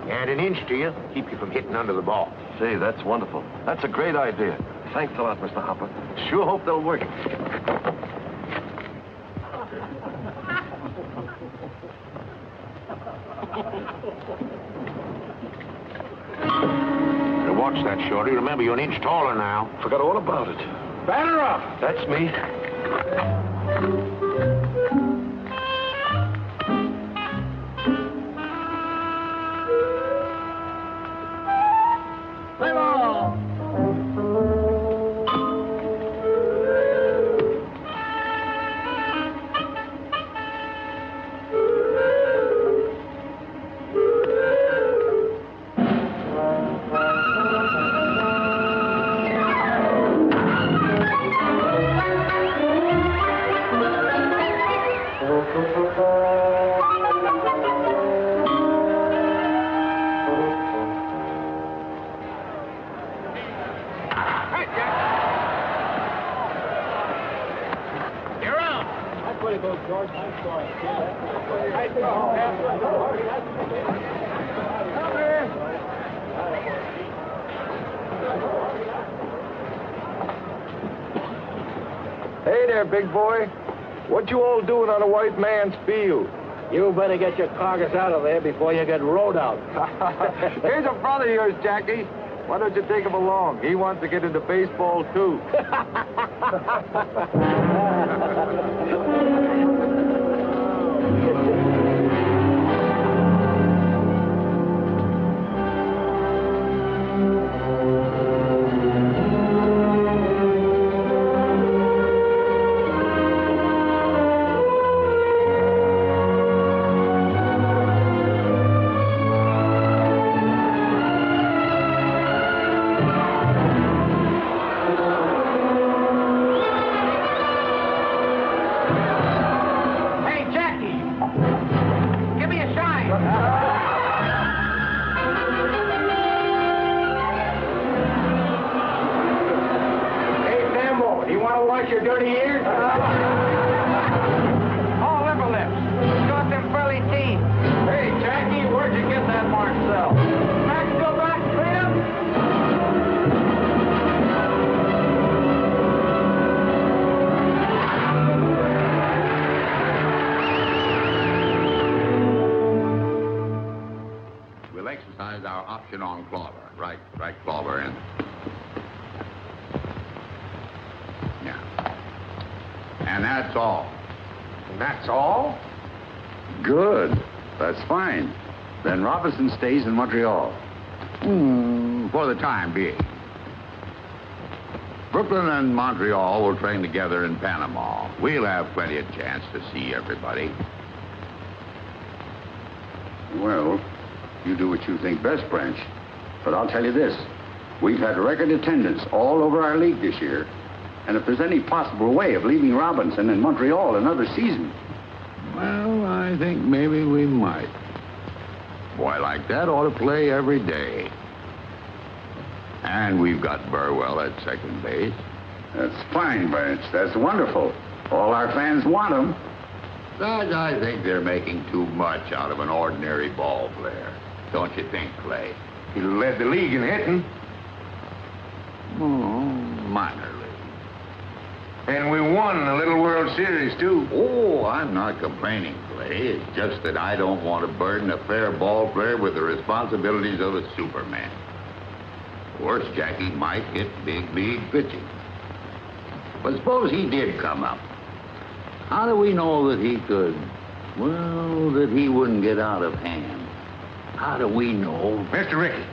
Add an inch to you, keep you from hitting under the ball. Say, that's wonderful. That's a great idea. Thanks a lot, Mr. Hopper. Sure hope they'll work. Now watch that, Shorty. Remember, you're an inch taller now. Forgot all about it. Batter up! That's me. Play ball! Hey there, big boy. What you all doing on a white man's field? You better get your carcass out of there before you get rode out. Here's a brother of yours, Jackie. Why don't you take him along? He wants to get into baseball, too. Your dirty ears? Oh, liver lips. Got them frilly teeth. Hey, Jackie, where'd you get that Marcel? Maxwell back, freedom? We'll exercise our option on Clover. Right, Clover in. And that's all. That's all? Good. That's fine. Then Robinson stays in Montreal. For the time being. Brooklyn and Montreal will train together in Panama. We'll have plenty of chance to see everybody. Well, you do what you think best, Branch. But I'll tell you this. We've had record attendance all over our league this year. And if there's any possible way of leaving Robinson in Montreal another season... Well, I think maybe we might. Boy like that ought to play every day. And we've got Burwell at second base. That's fine, Branch. That's wonderful. All our fans want him. But I think they're making too much out of an ordinary ball player. Don't you think, Clay? He led the league in hitting. Oh, minor league. And we won the Little World Series, too. Oh, I'm not complaining, Clay. It's just that I don't want to burden a fair ball player with the responsibilities of a Superman. Of course, Jackie might hit big league pitching. But suppose he did come up. How do we know that he could, well, that he wouldn't get out of hand? How do we know? Mr. Rickey.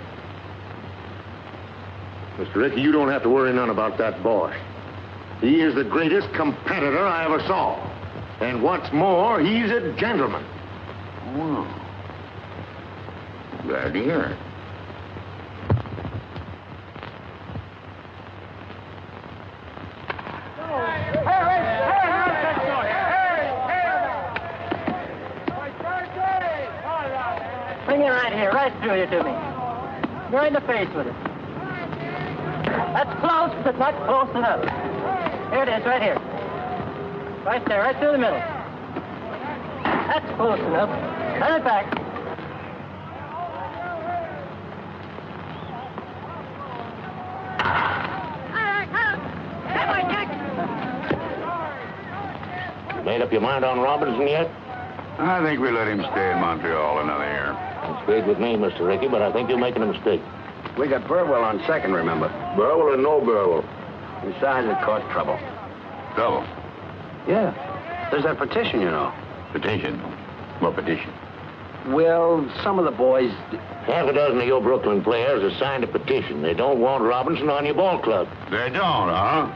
Mr. Rickey, you don't have to worry none about that boy. He is the greatest competitor I ever saw. And what's more, he's a gentleman. Well, glad to hear it. Bring it right here, right through here to me. You're in the face with it. That's close, but not close enough. Here it is, right here. Right there, right through the middle. That's close enough. Turn it back. You made up your mind on Robinson yet? I think we let him stay in Montreal another year. It's great with me, Mr. Rickey, but I think you're making a mistake. We got Burwell on second, remember? Burwell or no Burwell? Besides, it caused trouble. Trouble? Yeah. There's that petition, you know. Petition? What petition? Well, some of the boys... Half a dozen of your Brooklyn players have signed a petition. They don't want Robinson on your ball club. They don't, huh?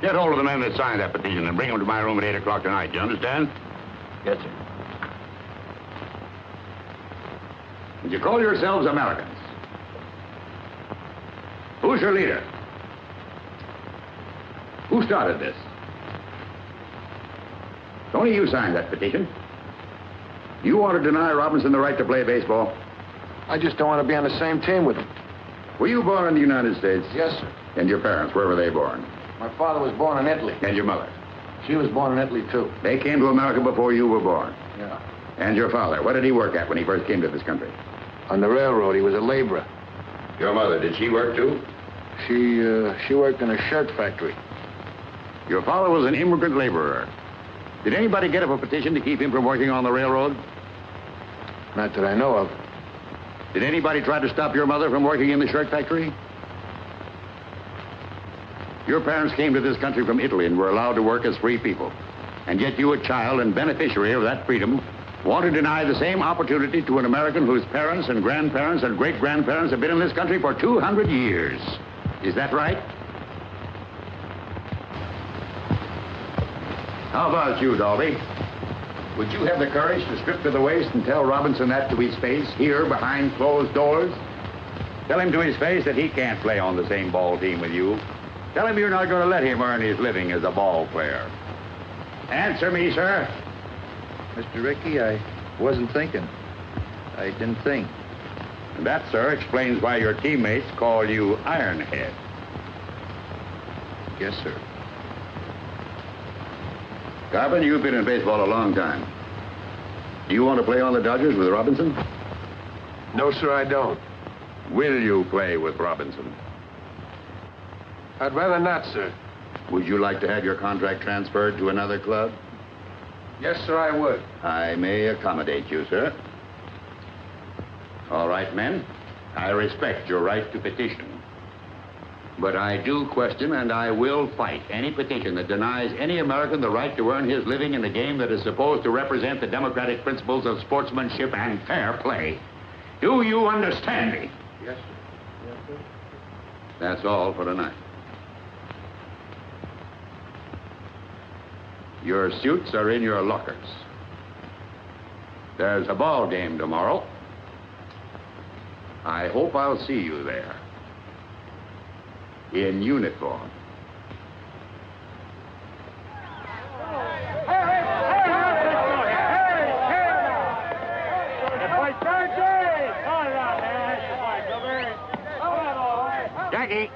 Get hold of the men that signed that petition and bring them to my room at 8 o'clock tonight. You understand? Yes, sir. And you call yourselves Americans. Who's your leader? Who started this? Only you signed that petition. You want to deny Robinson the right to play baseball? I just don't want to be on the same team with him. Were you born in the United States? Yes, sir. And your parents, where were they born? My father was born in Italy. And your mother? She was born in Italy, too. They came to America before you were born? Yeah. And your father, what did he work at when he first came to this country? On the railroad, he was a laborer. Your mother, did she work too? She worked in a shirt factory. Your father was an immigrant laborer. Did anybody get up a petition to keep him from working on the railroad? Not that I know of. Did anybody try to stop your mother from working in the shirt factory? Your parents came to this country from Italy and were allowed to work as free people. And yet you, a child and beneficiary of that freedom, want to deny the same opportunity to an American whose parents and grandparents and great-grandparents have been in this country for 200 years. Is that right? How about you, Dalby? Would you have the courage to strip to the waist and tell Robinson that to his face, here behind closed doors? Tell him to his face that he can't play on the same ball team with you. Tell him you're not going to let him earn his living as a ball player. Answer me, sir. Mr. Rickey, I wasn't thinking. I didn't think. And that, sir, explains why your teammates call you Ironhead. Yes, sir. Garvin, you've been in baseball a long time. Do you want to play on the Dodgers with Robinson? No, sir, I don't. Will you play with Robinson? I'd rather not, sir. Would you like to have your contract transferred to another club? Yes, sir, I would. I may accommodate you, sir. All right, men. I respect your right to petition. But I do question and I will fight any petition that denies any American the right to earn his living in the game that is supposed to represent the democratic principles of sportsmanship and fair play. Do you understand me? Yes, sir. Yes, sir. That's all for tonight. Your suits are in your lockers. There's a ball game tomorrow. I hope I'll see you there. In uniform. Jackie!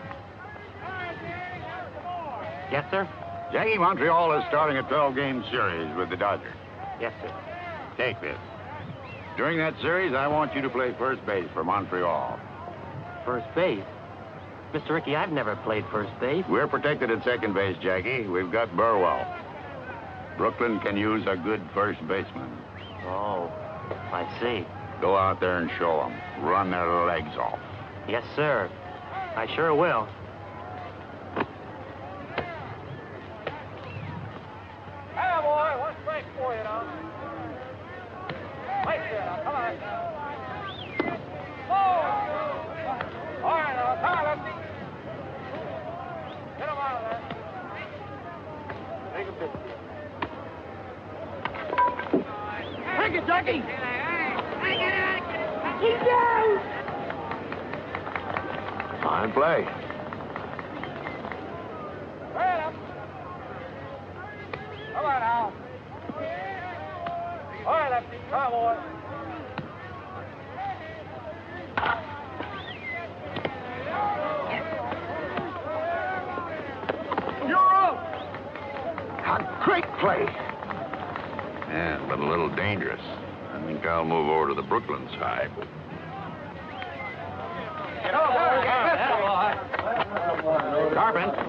Yes, sir? Jackie, Montreal is starting a 12-game series with the Dodgers. Yes, sir. Take this. During that series, I want you to play first base for Montreal. First base? Mr. Rickey, I've never played first base. We're protected at second base, Jackie. We've got Burwell. Brooklyn can use a good first baseman. Oh, I see. Go out there and show them. Run their legs off. Yes, sir. I sure will. Hey, boy, one strike for you now. Right there now, come on. Oh! All right, now, come on, lefty. Get him out of there. Take a pitch. Take it, Jackie! He's down! Fine play. Right up. Come on now. All right, lefty, come on, boy. You're up! A great play. Yeah, but a little dangerous. I think I'll move over to the Brooklyn side. Carpenter.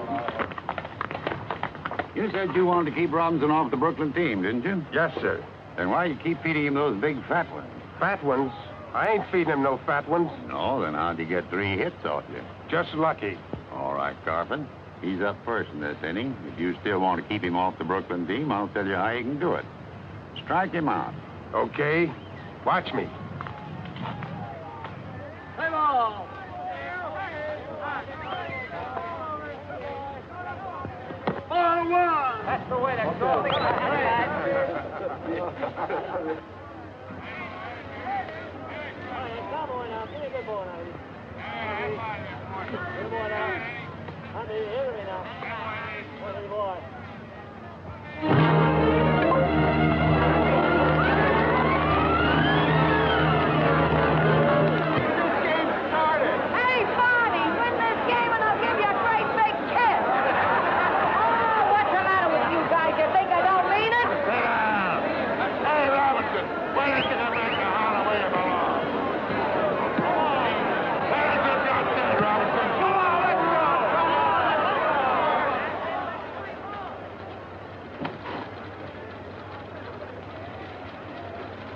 You said you wanted to keep Robinson off the Brooklyn team, didn't you? Yes, sir. Then why you keep feeding him those big fat ones? Fat ones? I ain't feeding him no fat ones. No, then how'd you get 3 hits off you? Just lucky. All right, Carpenter. He's up first in this inning. If you still want to keep him off the Brooklyn team, I'll tell you how you can do it. Strike him out. Okay. Watch me. Play ball. Ball one. That's the way to go.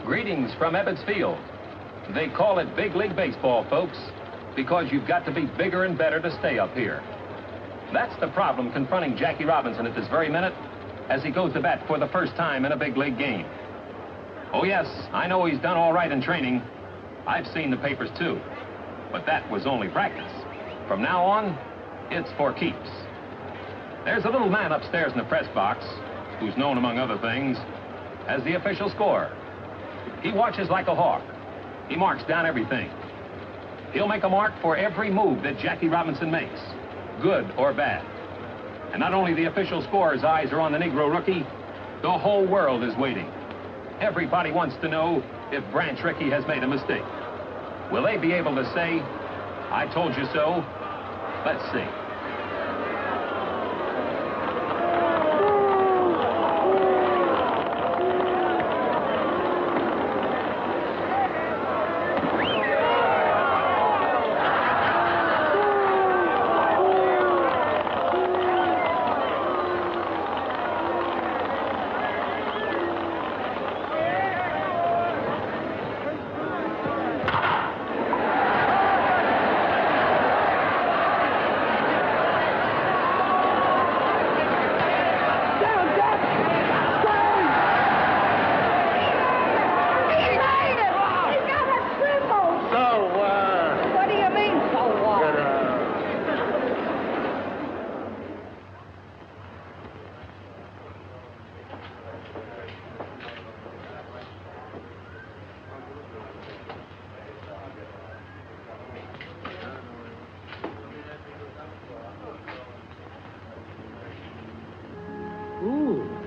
Greetings from Ebbets Field. They call it Big League Baseball, folks, because you've got to be bigger and better to stay up here. That's the problem confronting Jackie Robinson at this very minute as he goes to bat for the first time in a big league game. Oh, yes, I know he's done all right in training. I've seen the papers, too. But that was only practice. From now on, it's for keeps. There's a little man upstairs in the press box who's known, among other things, as the official scorer. He watches like a hawk. He marks down everything. He'll make a mark for every move that Jackie Robinson makes, good or bad. And not only the official scorer's eyes are on the Negro rookie, the whole world is waiting. Everybody wants to know if Branch Rickey has made a mistake. Will they be able to say, I told you so? Let's see.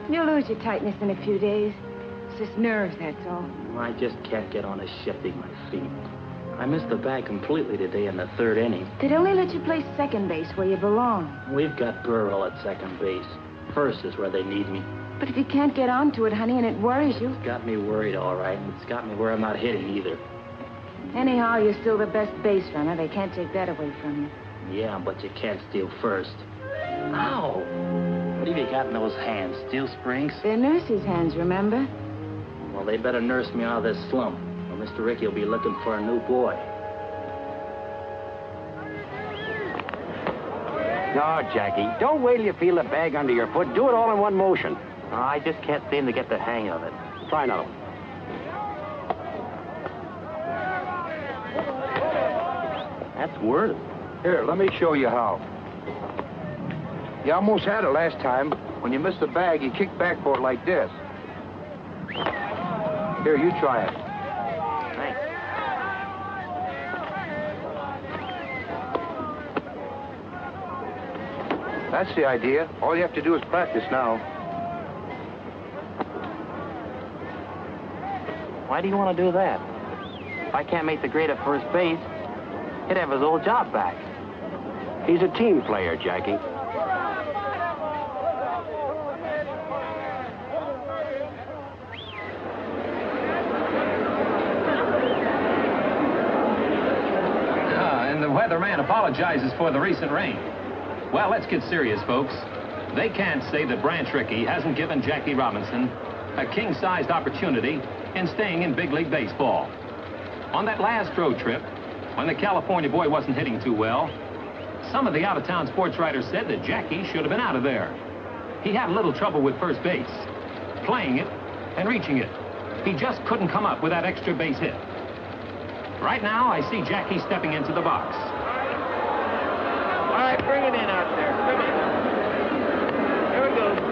You'll lose your tightness in a few days. It's just nerves, that's all. I just can't get on to shifting my feet. I missed the bag completely today in the third inning. They'd only let you play second base where you belong. We've got Burrell at second base. First is where they need me. But if you can't get onto it, honey, and it worries you... It's got me worried, all right, and it's got me where I'm not hitting either. Anyhow, you're still the best base runner. They can't take that away from you. Yeah, but you can't steal first. Ow! What have you got in those hands? Steel springs? They're nurse's hands, remember? Well, they better nurse me out of this slump, or Mr. Ricky will be looking for a new boy. No, Jackie, don't wait till you feel the bag under your foot. Do it all in one motion. I just can't seem to get the hang of it. Try another one. That's worse. Here, let me show you how. You almost had it last time. When you missed the bag, you kicked back for it like this. Here, you try it. Thanks. That's the idea. All you have to do is practice now. Why do you want to do that? If I can't make the grade at first base, he'd have his old job back. He's a team player, Jackie. And the weatherman apologizes for the recent rain. Well, let's get serious, folks. They can't say that Branch Rickey hasn't given Jackie Robinson a king-sized opportunity in staying in big league baseball. On that last road trip, when the California boy wasn't hitting too well, some of the out-of-town sports writers said that Jackie should have been out of there. He had a little trouble with first base, playing it and reaching it. He just couldn't come up with that extra base hit. Right now, I see Jackie stepping into the box. All right, bring it in out there. Come in. There we go. Oh,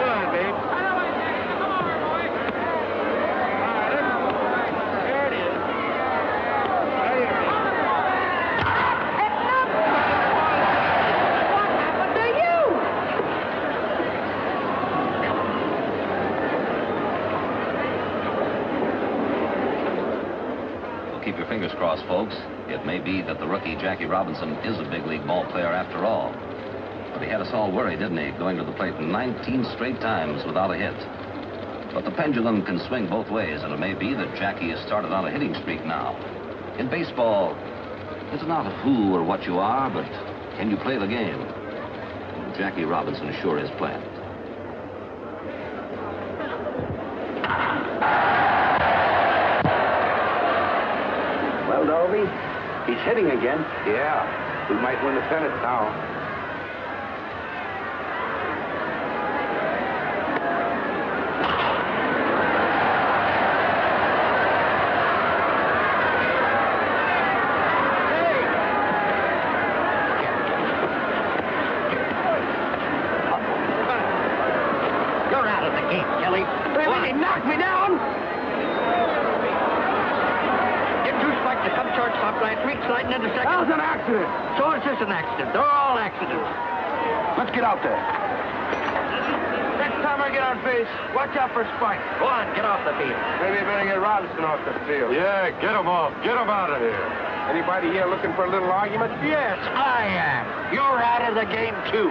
come on, babe. There it is. There it is. What happened to you? Well, keep your fingers crossed, folks. It may be that the rookie Jackie Robinson is a big league ball player after all. But he had us all worried, didn't he, going to the plate 19 straight times without a hit. But the pendulum can swing both ways, and it may be that Jackie has started on a hitting streak now. In baseball, it's not who or what you are, but can you play the game? And Jackie Robinson sure is playing it. Well, Dolby, he's hitting again. Yeah, we might win the pennant now. You're out of the game, Kelly. He knocked me down. Get two spikes to come shortstop right, reach sliding into second. That was an accident. So it's just an accident. They're all accidents. Let's get out there. Next time I get on base, watch out for Spike. Go on, get off the field. Maybe you better get Robinson off the field. Yeah, get him off. Get him out of here. Anybody here looking for a little argument? Yes, I am. You're out of the game, too.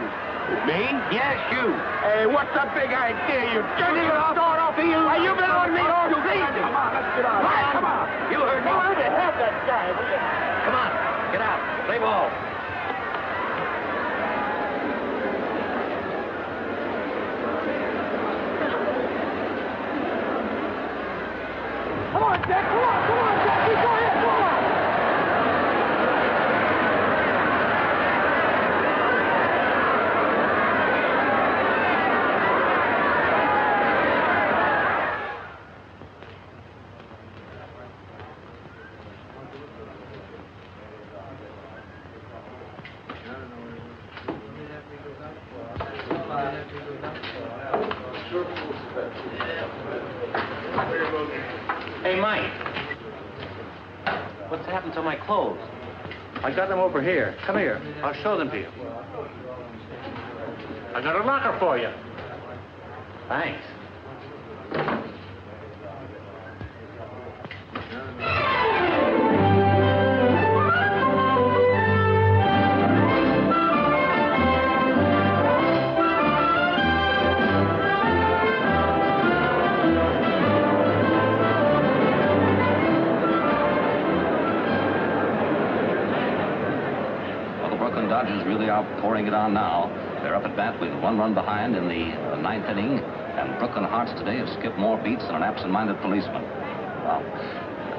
Me? Yes, you. Hey, what's the big idea? You Getting it off the field. Are you blowing me off? Come on, let's get out. Right, Come on. You heard me. Where the hell that guy? Come on, get out. Play ball. Come on, Jack. Come on, Jackie. Go ahead. Come on. Hey, Mike. What's happened to my clothes? I got them over here. Come here. I'll show them to you. I got a locker for you. Thanks. they are pouring it on now. They're up at bat with 1 run behind in the 9th inning, and Brooklyn Hearts today have skipped more beats than an absent-minded policeman. Well,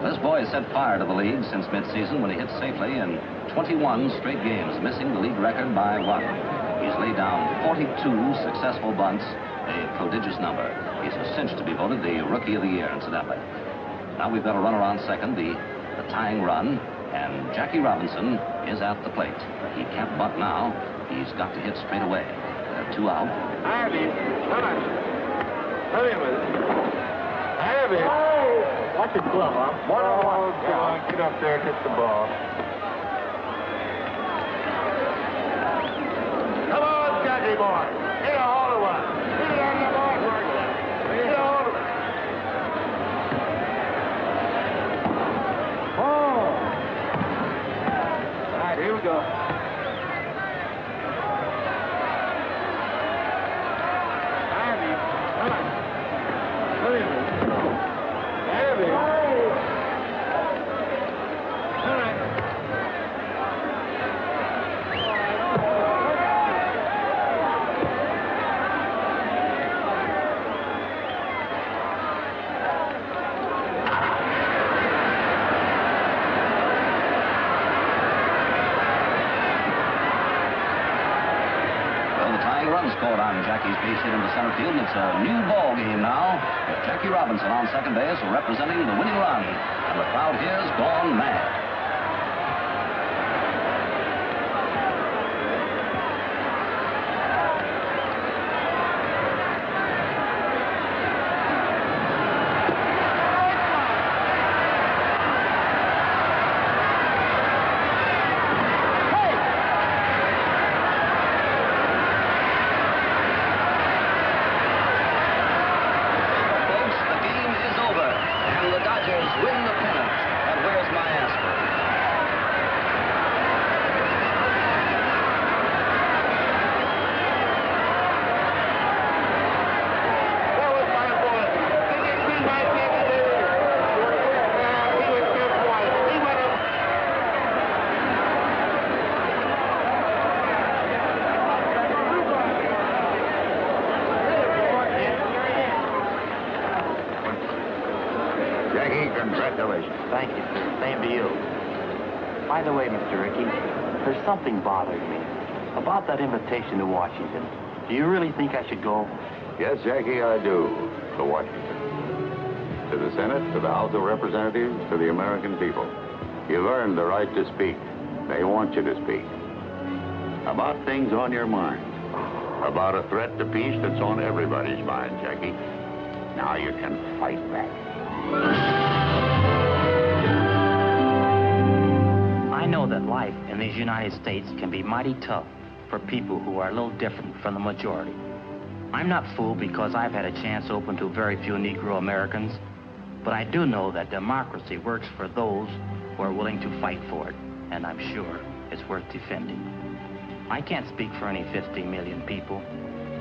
this boy has set fire to the league since midseason when he hit safely in 21 straight games, missing the league record by 1. He's laid down 42 successful bunts, a prodigious number. He's a cinch to be voted the Rookie of the Year, incidentally. Now we've got a runner on second, the tying run, and Jackie Robinson is at the plate. He can't bunt now. He's got to hit straight away. 2 out. I have it. Come on. Come in with it. I have it. Watch his glove, huh? 1-on-1. Come on, get up there and hit the ball. Come on, Jackie boy. Hit a hole in one. Hit it on the ball, hit a hole in one. Oh. All right, here we go. Scored on Jackie's base hit into center field, and it's a new ball game now with Jackie Robinson on second base representing the winning run, and the crowd here's gone mad. Congratulations. Thank you, sir. Same to you. By the way, Mr. Rickey, there's something bothering me about that invitation to Washington. Do you really think I should go? Yes, Jackie, I do. To Washington. To the Senate, to the House of Representatives, to the American people. You've earned the right to speak. They want you to speak. About things on your mind. About a threat to peace that's on everybody's mind, Jackie. Now you can fight back. I know that life in these United States can be mighty tough for people who are a little different from the majority. I'm not fooled because I've had a chance open to very few Negro Americans, but I do know that democracy works for those who are willing to fight for it, and I'm sure it's worth defending. I can't speak for any 50 million people.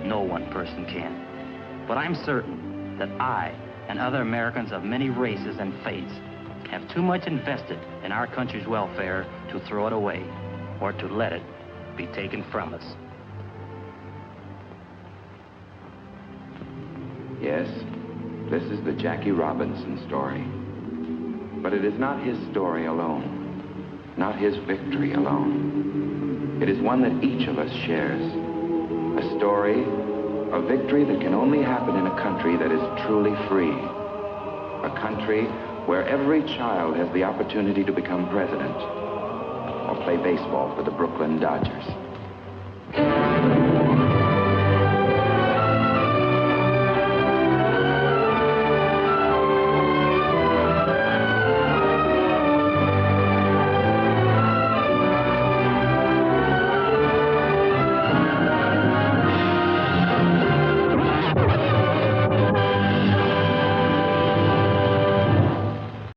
No one person can. But I'm certain that I and other Americans of many races and faiths have too much invested in our country's welfare to throw it away or to let it be taken from us. Yes, this is the Jackie Robinson story. But it is not his story alone, not his victory alone. It is one that each of us shares. A story of victory that can only happen in a country that is truly free. A country where every child has the opportunity to become president or play baseball for the Brooklyn Dodgers.